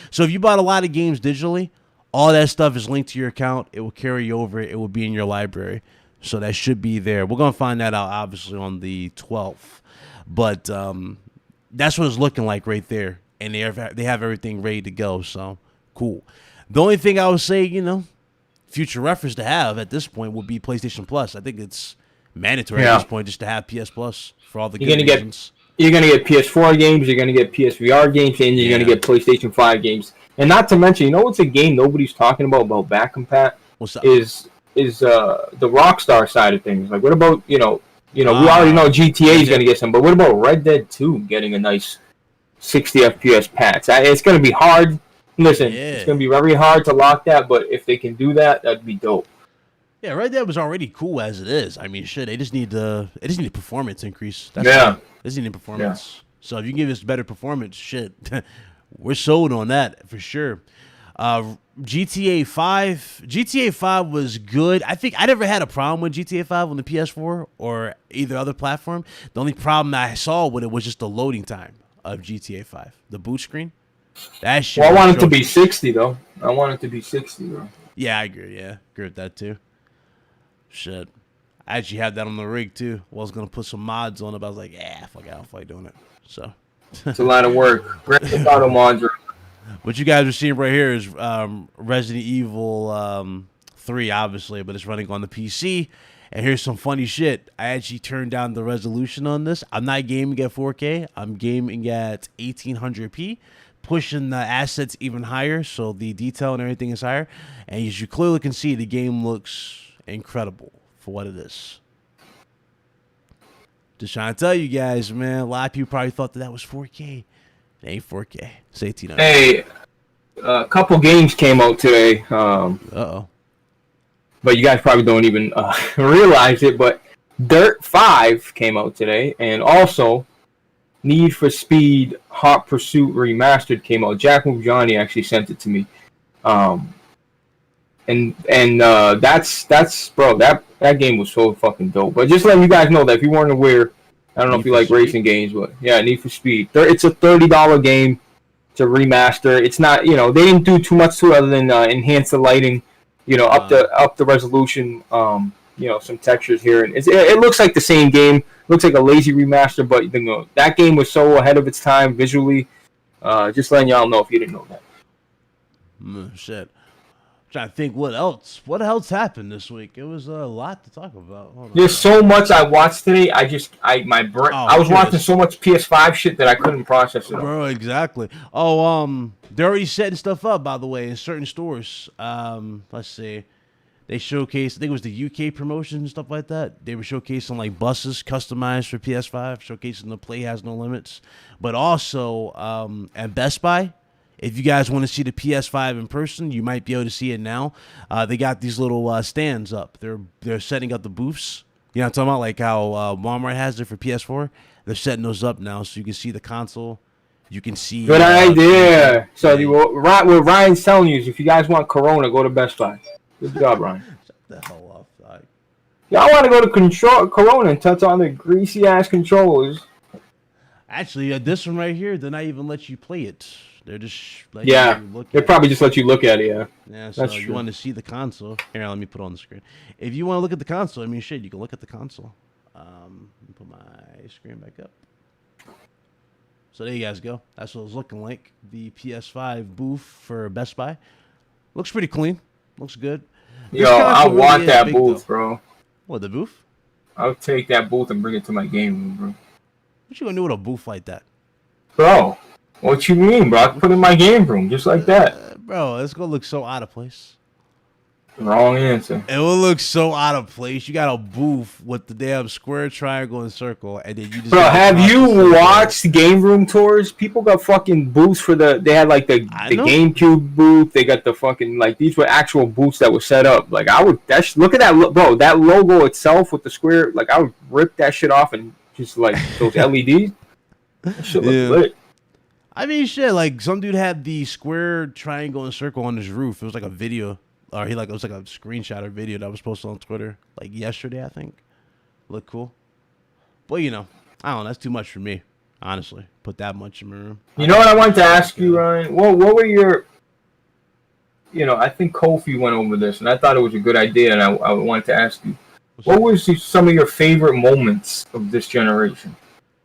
so if you bought a lot of games digitally, all that stuff is linked to your account. It will carry you over. It will be in your library, so that should be there. We're gonna find that out obviously on the 12th, but that's what it's looking like right there, and they have everything ready to go. So cool. The only thing I would say, you know, future reference to have at this point would be PlayStation Plus. I think it's mandatory at this point just to have PS Plus for all the good reasons. You're going to get PS4 games, you're going to get PSVR games, and you're going to get PlayStation 5 games. And not to mention, you know what's a game nobody's talking about back compat? What's up? Is the Rockstar side of things. Like, what about, we already know GTA is going to get some, but what about Red Dead 2 getting a nice 60 FPS patch? It's going to be hard. Listen, it's going to be very hard to lock that, but if they can do that, that'd be dope. Yeah, Red Dead was already cool as it is. I mean, shit, they just need performance increase. They just need performance. Yeah. So if you give us better performance, shit, we're sold on that for sure. GTA 5 was good. I think I never had a problem with GTA 5 on the PS4 or either other platform. The only problem I saw with it was just the loading time of GTA 5, the boot screen. That shit. Well, I want it to be 60 though. I want it to be 60 though. Yeah, I agree. Yeah, agree with that too. Shit, I actually had that on the rig too. I was gonna put some mods on it, but I was like, yeah, fuck it, I don't feel like doing it. So it's a lot of work. Grand Theft Auto mods. What you guys are seeing right here is Resident Evil 3, obviously, but it's running on the PC. And here's some funny shit. I actually turned down the resolution on this. I'm not gaming at 4K. I'm gaming at 1800p, pushing the assets even higher, so the detail and everything is higher. And as you clearly can see, the game looks incredible for what it is. Just trying to tell you guys, man. A lot of people probably thought that was 4K. It ain't 4K. It's 1800. Hey, a couple games came out today. But you guys probably don't even realize it. But Dirt 5 came out today, and also Need for Speed Hot Pursuit Remastered came out. Jack Move Johnny actually sent it to me. And that's bro, that game was so fucking dope. But just letting you guys know that if you weren't aware, I don't know if you like racing games, but yeah, Need for Speed. It's a $30 game. It's a remaster. It's not, they didn't do too much to it other than enhance the lighting, up the resolution, some textures here, and it looks like the same game. Looks like a lazy remaster, but that game was so ahead of its time visually. Just letting y'all know if you didn't know that. Shit. Trying to think what else happened this week. It was a lot to talk about. There's so much I watched today. I was watching so much PS5 shit that I couldn't process it. Bro, exactly. They're already setting stuff up, by the way, in certain stores. Let's see. They showcased, I think it was the UK promotion and stuff like that. They were showcasing like buses customized for PS5, showcasing the Play Has No Limits. But also at Best Buy, if you guys want to see the PS5 in person, you might be able to see it now. They got these little stands up. They're setting up the booths. You know what I'm talking about? Like how Walmart has it for PS4. They're setting those up now so you can see the console. You can see. Good idea. So what Ryan's telling you is if you guys want Corona, go to Best Buy. Good job, Ryan. Shut the hell up. Y'all want to go to Corona and touch on the greasy ass controllers. Actually, this one right here, they're not even let you play it. They're just like they probably just let you look at it. Yeah. So if you want to see the console, here, let me put it on the screen. If you want to look at the console, I mean, shit, you can look at the console. Let me put my screen back up. So there you guys go. That's what it's looking like. The PS5 booth for Best Buy looks pretty clean. Looks good. Yo, I want that booth, bro. What, the booth? I'll take that booth and bring it to my game room, bro. What you gonna do with a booth like that? Bro, what you mean, bro? I can put it in my game room just like that. Bro, it's gonna look so out of place. Wrong answer. It will look so out of place. You got a booth with the damn square, triangle, and circle, and then you just. Bro, have you watched game room tours? People got fucking booths for they had like the GameCube booth. They got the fucking these were actual booths that were set up. Like look at that, bro. That logo itself with the square. Like I would rip that shit off and just like those LEDs. That shit look lit. I mean, shit. Like some dude had the square, triangle, and circle on his roof. It was like a video. Or it was like a screenshot or video that was posted on Twitter like yesterday, I think. Looked cool. But, I don't know. That's too much for me, honestly. Put that much in my room. You know what I wanted to ask you, Ryan? What were your... I think Kofi went over this, and I thought it was a good idea, and I wanted to ask you. What was some of your favorite moments of this generation?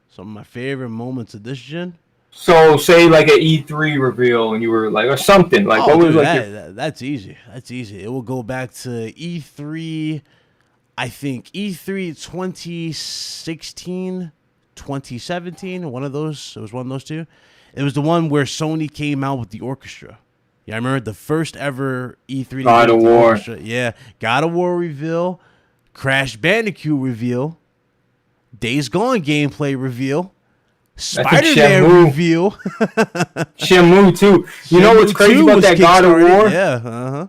Some of my favorite moments of this gen? So say like an E3 reveal, and you were like, or something like, what was dude, like? that's easy. That's easy. It will go back to E3. I think E3 2016, 2017. One of those. It was one of those two. It was the one where Sony came out with the orchestra. Yeah, I remember the first ever E3. God of War. Orchestra. Yeah, God of War reveal, Crash Bandicoot reveal, Days Gone gameplay reveal. Spider-Man reveal. Shenmue too. You know what's crazy about that God of War? Yeah,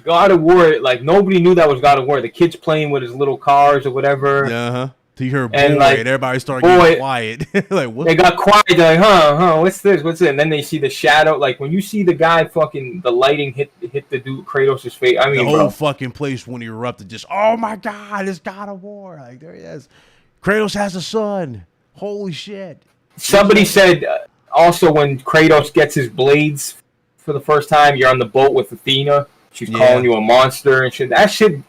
God of War, like nobody knew that was God of War. The kid's playing with his little cars or whatever. So you heard boy, and like, everybody started getting quiet. Like what? They got quiet. They're like, huh? What's this? What's it? And then they see the shadow. Like when you see the guy, fucking the lighting hit the dude Kratos' face. I mean, the whole fucking place when he erupted. Just oh my god, it's God of War. Like there he is. Kratos has a son. Holy shit. Somebody said also when Kratos gets his blades for the first time, you're on the boat with Athena. She's calling you a monster and shit. That shit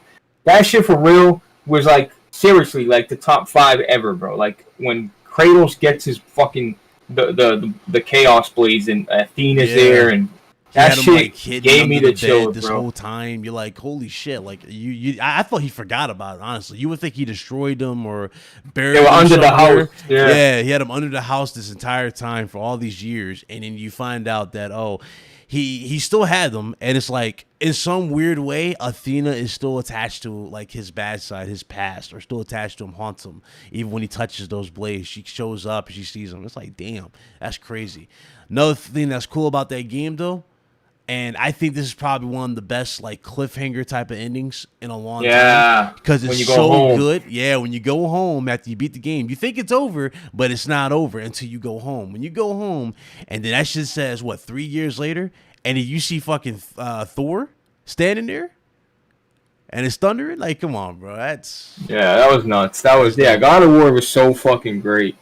for real was like seriously like the top 5 ever, bro. Like when Kratos gets his fucking the Chaos blades and Athena's there and that shit gave me the chills, this bro. Whole time you're like, holy shit! Like I thought he forgot about it. Honestly, you would think he destroyed them or buried them under somewhere. the house. Yeah, he had them under the house this entire time for all these years, and then you find out that he still had them, and it's like in some weird way, Athena is still attached to like his bad side, his past, or still attached to him, haunts him. Even when he touches those blades, she shows up and she sees them. It's like, damn, that's crazy. Another thing that's cool about that game though. And I think this is probably one of the best like cliffhanger type of endings in a long time. Because it's so good. Yeah, when you go home after you beat the game, you think it's over, but it's not over until you go home. When you go home, and then that shit says, 3 years later, and then you see fucking Thor standing there, and it's thundering? Like, come on, bro. That was nuts. God of War was so fucking great.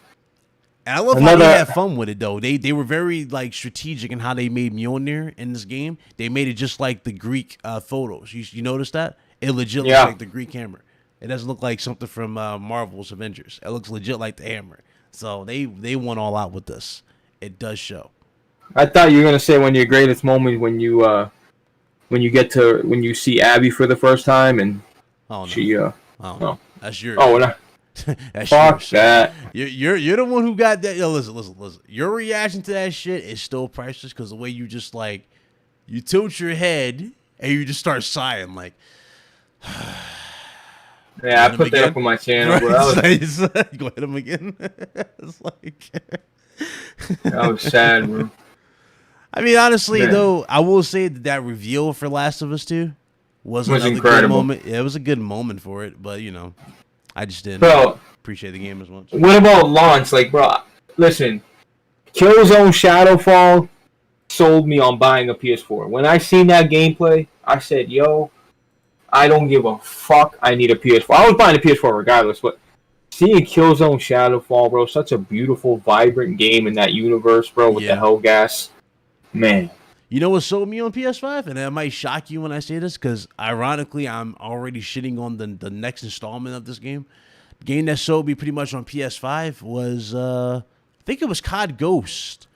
And I love how they had fun with it, though. They were very like strategic in how they made Mjolnir in this game. They made it just like the Greek photos. You notice that? It legit looks like the Greek hammer. It doesn't look like something from Marvel's Avengers. It looks legit like the hammer. So they went all out with this. It does show. I thought you were gonna say one of your greatest moments when you see Abby for the first time and she that's yours. Oh, no. That's fuck that. You're the one who got that. Yo, listen. Your reaction to that shit is still priceless because the way you just like you tilt your head and you just start sighing like. Yeah, I put that up on my channel, bro. Go hit him again. It's like that was sad, bro. I mean, honestly, though, I will say that reveal for Last of Us 2 was another incredible. good moment. Yeah, it was a good moment for it, but you know. I just didn't appreciate the game as much. What about launch? Like, bro, listen, Killzone Shadowfall sold me on buying a PS4. When I seen that gameplay, I said, yo, I don't give a fuck. I need a PS4. I was buying a PS4 regardless, but seeing Killzone Shadowfall, bro, such a beautiful, vibrant game in that universe, bro, with the Hellgas. Man. You know what sold me on PS5? And that might shock you when I say this, because ironically, I'm already shitting on the next installment of this game. The game that sold me pretty much on PS5 was, I think it was COD Ghost.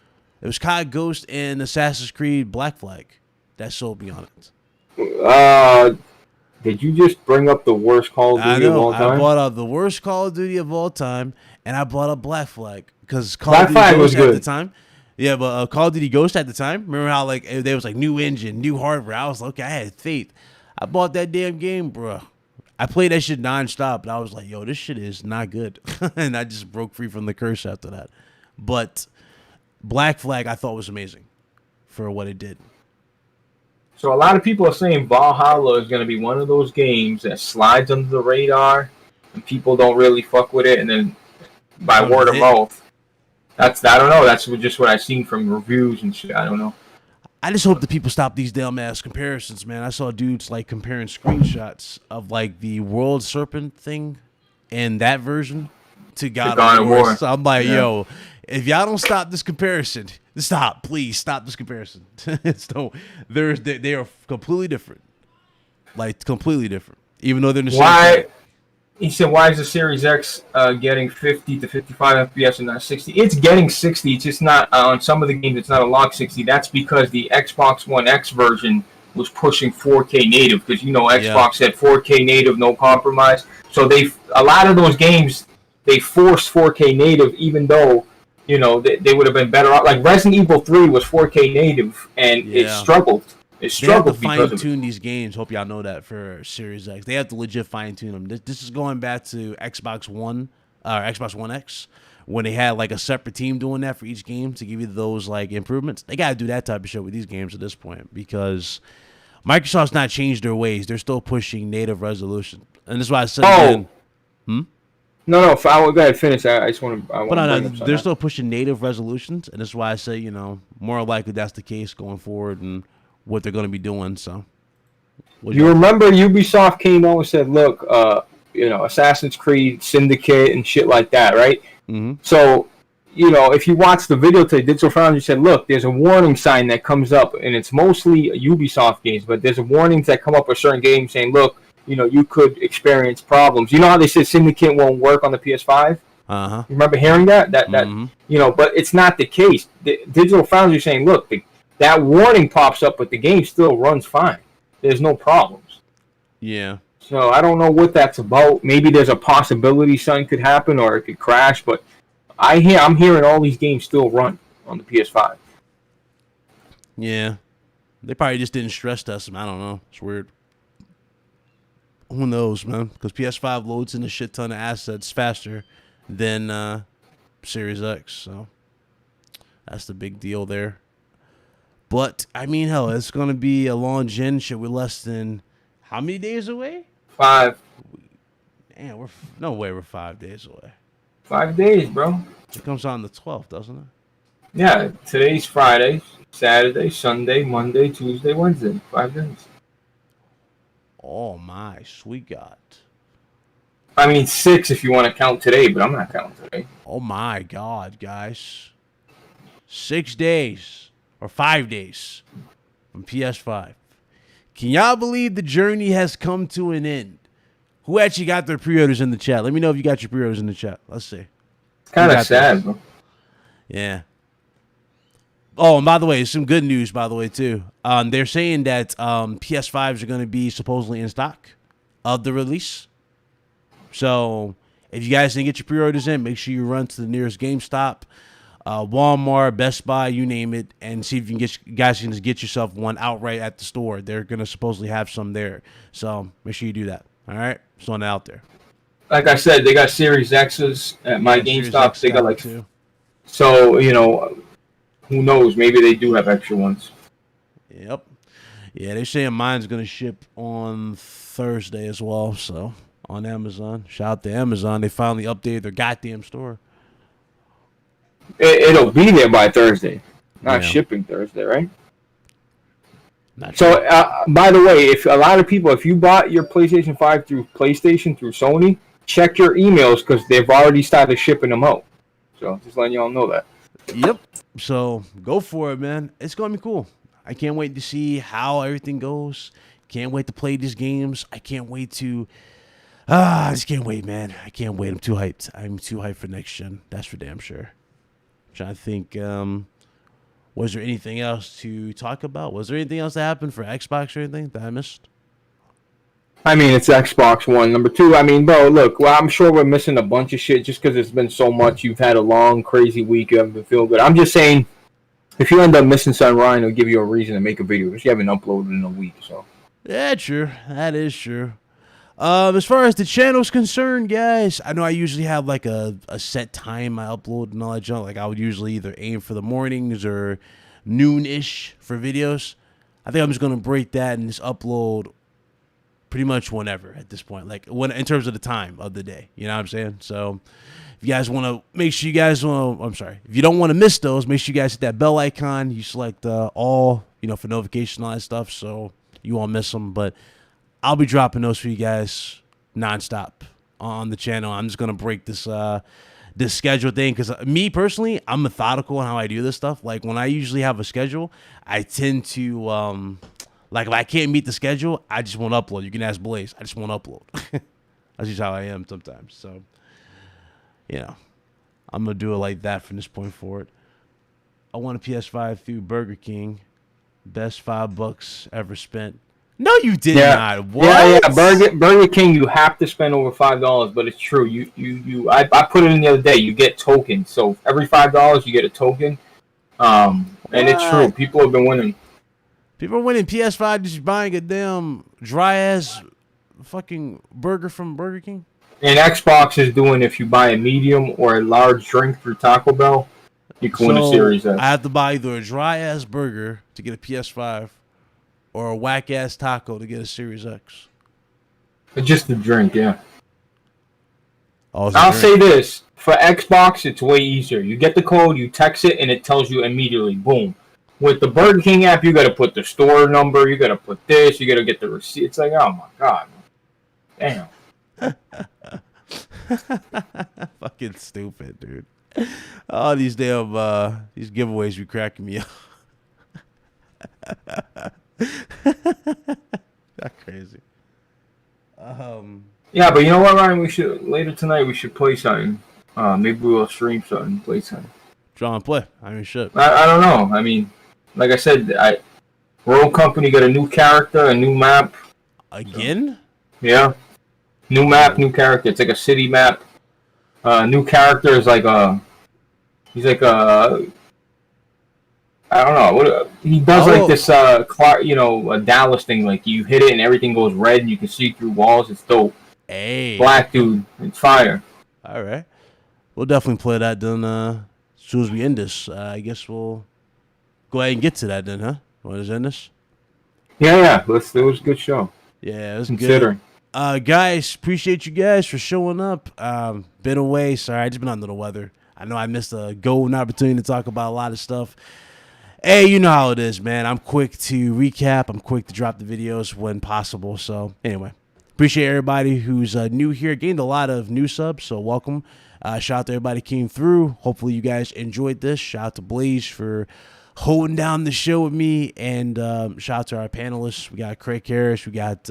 It was COD Ghost and Assassin's Creed Black Flag. That sold me on it. Did you just bring up the worst Call of Duty of all time? I bought up the worst Call of Duty of all time, and I bought up Black Flag, because Call Black of Duty Flag was good at the time. Yeah, but Call of Duty Ghost at the time, remember how like there was like new engine, new hardware? I was like, okay, I had faith. I bought that damn game, bro. I played that shit nonstop, and I was like, yo, this shit is not good. And I just broke free from the curse after that. But Black Flag I thought was amazing for what it did. So a lot of people are saying Valhalla is going to be one of those games that slides under the radar, and people don't really fuck with it, and then by word of mouth. I don't know. That's just what I've seen from reviews and shit. I don't know. I just hope that people stop these damn ass comparisons, man. I saw dudes like comparing screenshots of like the World Serpent thing and that version to God of War. So I'm like, yo, if y'all don't stop this comparison, please stop this comparison. They are completely different. Like completely different. Even though they're in the same thing. He said, "Why is the Series X getting 50 to 55 FPS and not 60?" It's getting 60. It's just not on some of the games. It's not a lock 60. That's because the Xbox One X version was pushing 4K native. Because Xbox had 4K native, no compromise. So a lot of those games they forced 4K native, even though they would have been better off. Like Resident Evil 3 was 4K native, and it struggled. It struggled they have to fine tune these games. Hope y'all know that for Series X. They have to legit fine tune them. This is going back to Xbox One or Xbox One X when they had like a separate team doing that for each game to give you those like improvements. They gotta do that type of shit with these games at this point because Microsoft's not changed their ways. They're still pushing native resolution, and this is why I said again. No, go ahead, finish. I just want to. But they're still pushing native resolutions, and this is why I say more likely that's the case going forward and what they're going to be doing. So, you remember Ubisoft came out and said, "Look, Assassin's Creed Syndicate and shit like that, right?" Mm-hmm. So, if you watch the video today, Digital Foundry said, "Look, there's a warning sign that comes up, and it's mostly Ubisoft games, but there's a warnings that come up with certain games saying, look, you could experience problems. You know how they said Syndicate won't work on the PS5? Uh-huh. You remember hearing that? But it's not the case. The Digital Foundry is saying, look, that warning pops up, but the game still runs fine. There's no problems. Yeah. So I don't know what that's about. Maybe there's a possibility something could happen or it could crash, but I'm hearing all these games still run on the PS5. Yeah. They probably just didn't stress test them. I don't know. It's weird. Who knows, man? Because PS5 loads in a shit ton of assets faster than Series X. So that's the big deal there. But, I mean, hell, it's going to be a long gen shit. We're less than how many days away? 5. Damn, we're 5 days away. 5 days, bro. It comes out on the 12th, doesn't it? Yeah, today's Friday, Saturday, Sunday, Monday, Tuesday, Wednesday. 5 days. Oh, my sweet God. I mean, 6 if you want to count today, but I'm not counting today. Oh, my God, guys. 6 days or 5 days from PS5. Can y'all believe the journey has come to an end? Who actually got their pre-orders in the chat? Let me know if you got your pre-orders in the chat. Let's see. It's kind of sad, bro. Yeah. Oh, and by the way, some good news, by the way, too. They're saying that PS5s are going to be supposedly in stock of the release. So if you guys didn't get your pre-orders in, make sure you run to the nearest GameStop, Walmart, Best Buy, you name it, and see if you guys can just get yourself one outright at the store. They're going to supposedly have some there. So make sure you do that. All right? Just on out there. Like I said, they got Series X's at my GameStop. They got like two. So, who knows? Maybe they do have extra ones. Yep. Yeah, they're saying mine's going to ship on Thursday as well, so on Amazon. Shout out to Amazon. They finally updated their goddamn store. It'll be there by Thursday. Not shipping Thursday, right? Not so, sure. By the way, if you bought your PlayStation 5 through PlayStation, through Sony, check your emails because they've already started shipping them out. So, just letting y'all know that. Yep. So, go for it, man. It's going to be cool. I can't wait to see how everything goes. Can't wait to play these games. I can't wait to... I just can't wait, man. I can't wait. I'm too hyped. I'm too hyped for next gen. That's for damn sure. I'm trying to think... was there anything else to talk about? Was there anything else that happened for Xbox or anything that I missed? I mean, it's Xbox One. Number 2, I mean, bro, look, well, I'm sure we're missing a bunch of shit just because it's been so much. You've had a long, crazy week. You haven't been feeling good. I'm just saying, if you end up missing something, Ryan will give you a reason to make a video because you haven't uploaded in a week. So yeah, true. That is true. As far as the channel's concerned, guys, I know I usually have like a set time I upload and all that junk. Like I would usually either aim for the mornings or noon-ish for videos. I think I'm just going to break that and just upload pretty much whenever at this point. Like when in terms of the time of the day. You know what I'm saying? So if you guys want to make sure you guys want to, I'm sorry. If you don't want to miss those, make sure you guys hit that bell icon. You select all, for notification and all that stuff so you won't miss them. But I'll be dropping those for you guys nonstop on the channel. I'm just going to break this schedule thing because me personally, I'm methodical in how I do this stuff. Like when I usually have a schedule, I tend to, like if I can't meet the schedule, I just won't upload. You can ask Blaze. I just won't upload. That's just how I am sometimes. So, you know, I'm going to do it like that from this point forward. I won a PS5 through Burger King. Best $5 ever spent. No, you did not. What? Yeah. Burger King, you have to spend over $5, but it's true. I put it in the other day. You get tokens. So every $5 you get a token. And it's true. People have been winning. People are winning PS5 just buying a damn dry ass fucking burger from Burger King. And Xbox is doing, if you buy a medium or a large drink through Taco Bell, you can win a Series S. I have to buy either a dry ass burger to get a PS5 or a whack ass taco to get a Series X. Just the drink, yeah. Oh, I'll say this. For Xbox, it's way easier. You get the code, you text it, and it tells you immediately. Boom. With the Burger King app, you got to put the store number, you got to put this, you got to get the receipt. It's like, oh my God. Damn. Fucking stupid, dude. All these damn these giveaways be cracking me up. That's crazy. Yeah, but you know what, Ryan? We should later tonight. We should play something. Maybe we'll stream something, play something. Draw and play. I mean, shit. I don't know. I mean, like I said, Rogue Company got a new character, a new map. Again? Yeah. New map, new character. It's like a city map. New character is like he's like I don't know. What he does like this a Dallas thing. Like you hit it and everything goes red and you can see through walls. It's dope. Hey. Black dude. It's fire. All right. We'll definitely play that then as soon as we end this. I guess we'll go ahead and get to that then, huh? Want to end this? Yeah. It was a good show. Yeah, it was Considering. Good. Guys, appreciate you guys for showing up. Been away. Sorry, I just been under the weather. I know I missed a golden opportunity to talk about a lot of stuff. Hey, you know how it is, man. I'm quick to recap. I'm quick to drop the videos when possible. So, anyway, appreciate everybody who's new here. Gained a lot of new subs, so welcome. Shout out to everybody who came through. Hopefully, you guys enjoyed this. Shout out to Blaze for holding down the show with me. And shout out to our panelists. We got Craig Harris. We got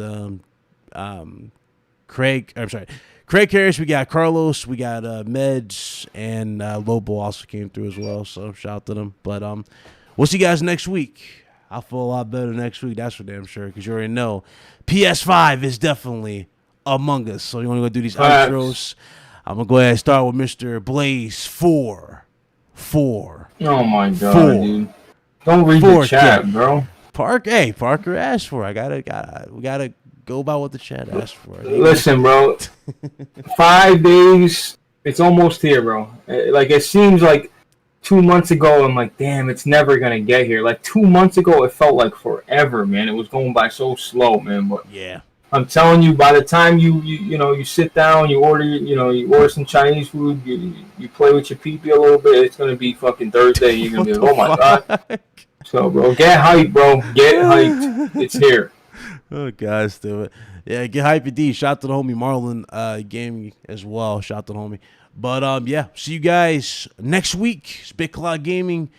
Craig Harris, we got Carlos, we got Meds, and Lobo also came through as well, so shout out to them. But we'll see you guys next week. I'll feel a lot better next week, that's for damn sure, because you already know PS5 is definitely among us. So you want to go do these outros. I'm going to go ahead and start with Mr. Blaze 4. Oh my God, dude. Don't read the chat, bro. Parker asked for it. We gotta go by what the chat asked for. Listen, bro. 5 days. It's almost here, bro. Like, it seems like 2 months ago, I'm like, damn, it's never going to get here. Like, 2 months ago, it felt like forever, man. It was going by so slow, man. But yeah, I'm telling you, by the time you sit down, you order some Chinese food, you play with your pee-pee a little bit, it's going to be fucking Thursday. You're going to be like, oh, my God. So, bro, get hyped, bro. Get hyped. It's here. Oh, guys, do it. Yeah, get hyped, D. Shout out to the homie Marlon Gaming as well. Shout out to the homie. But, yeah, see you guys next week. It's Big Cloud Gaming.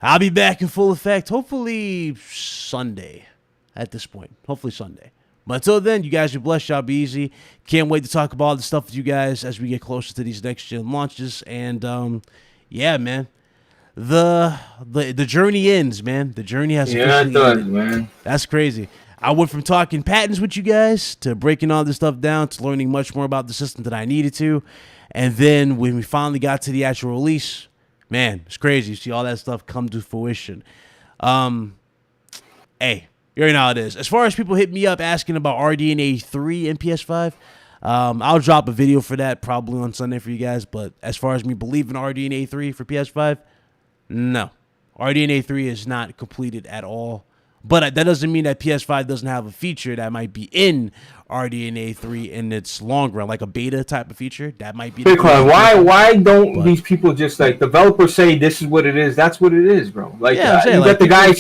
I'll be back in full effect, hopefully Sunday at this point. Hopefully Sunday. But until then, you guys are blessed. Y'all be easy. Can't wait to talk about all the stuff with you guys as we get closer to these next-gen launches. And, yeah, man. The journey ends, man. The journey has it does, man. That's crazy. I went from talking patents with you guys to breaking all this stuff down to learning much more about the system that I needed to. And then when we finally got to the actual release, man, it's crazy. You see all that stuff come to fruition. Hey, you already know how it is. As far as people hit me up asking about RDNA 3 and PS5, I'll drop a video for that probably on Sunday for you guys. But as far as me believing RDNA 3 for PS5, no. RDNA 3 is not completed at all. But that doesn't mean that PS5 doesn't have a feature that might be in RDNA 3 in its long run, like a beta type of feature. That might be. Why don't these people just like developers say this is what it is? That's what it is, bro. Like you got the guy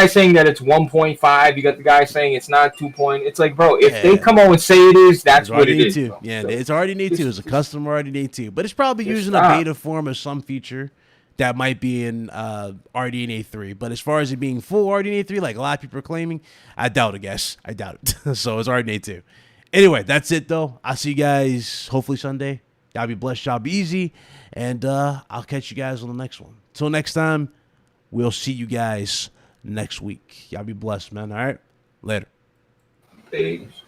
saying that it's 1.5. You got the guy saying it's not 2. It's like, bro, if they come out and say it is, that's what it is. Bro. Yeah, so, it's RDNA 2. It's a custom RDNA 2, but it's probably using a beta form of some feature that might be in RDNA 3. But as far as it being full RDNA 3, like a lot of people are claiming, I doubt it, guys. I doubt it. So it's RDNA 2. Anyway, that's it, though. I'll see you guys hopefully Sunday. Y'all be blessed. Y'all be easy. And I'll catch you guys on the next one. Till next time, we'll see you guys next week. Y'all be blessed, man. All right? Later. Thanks.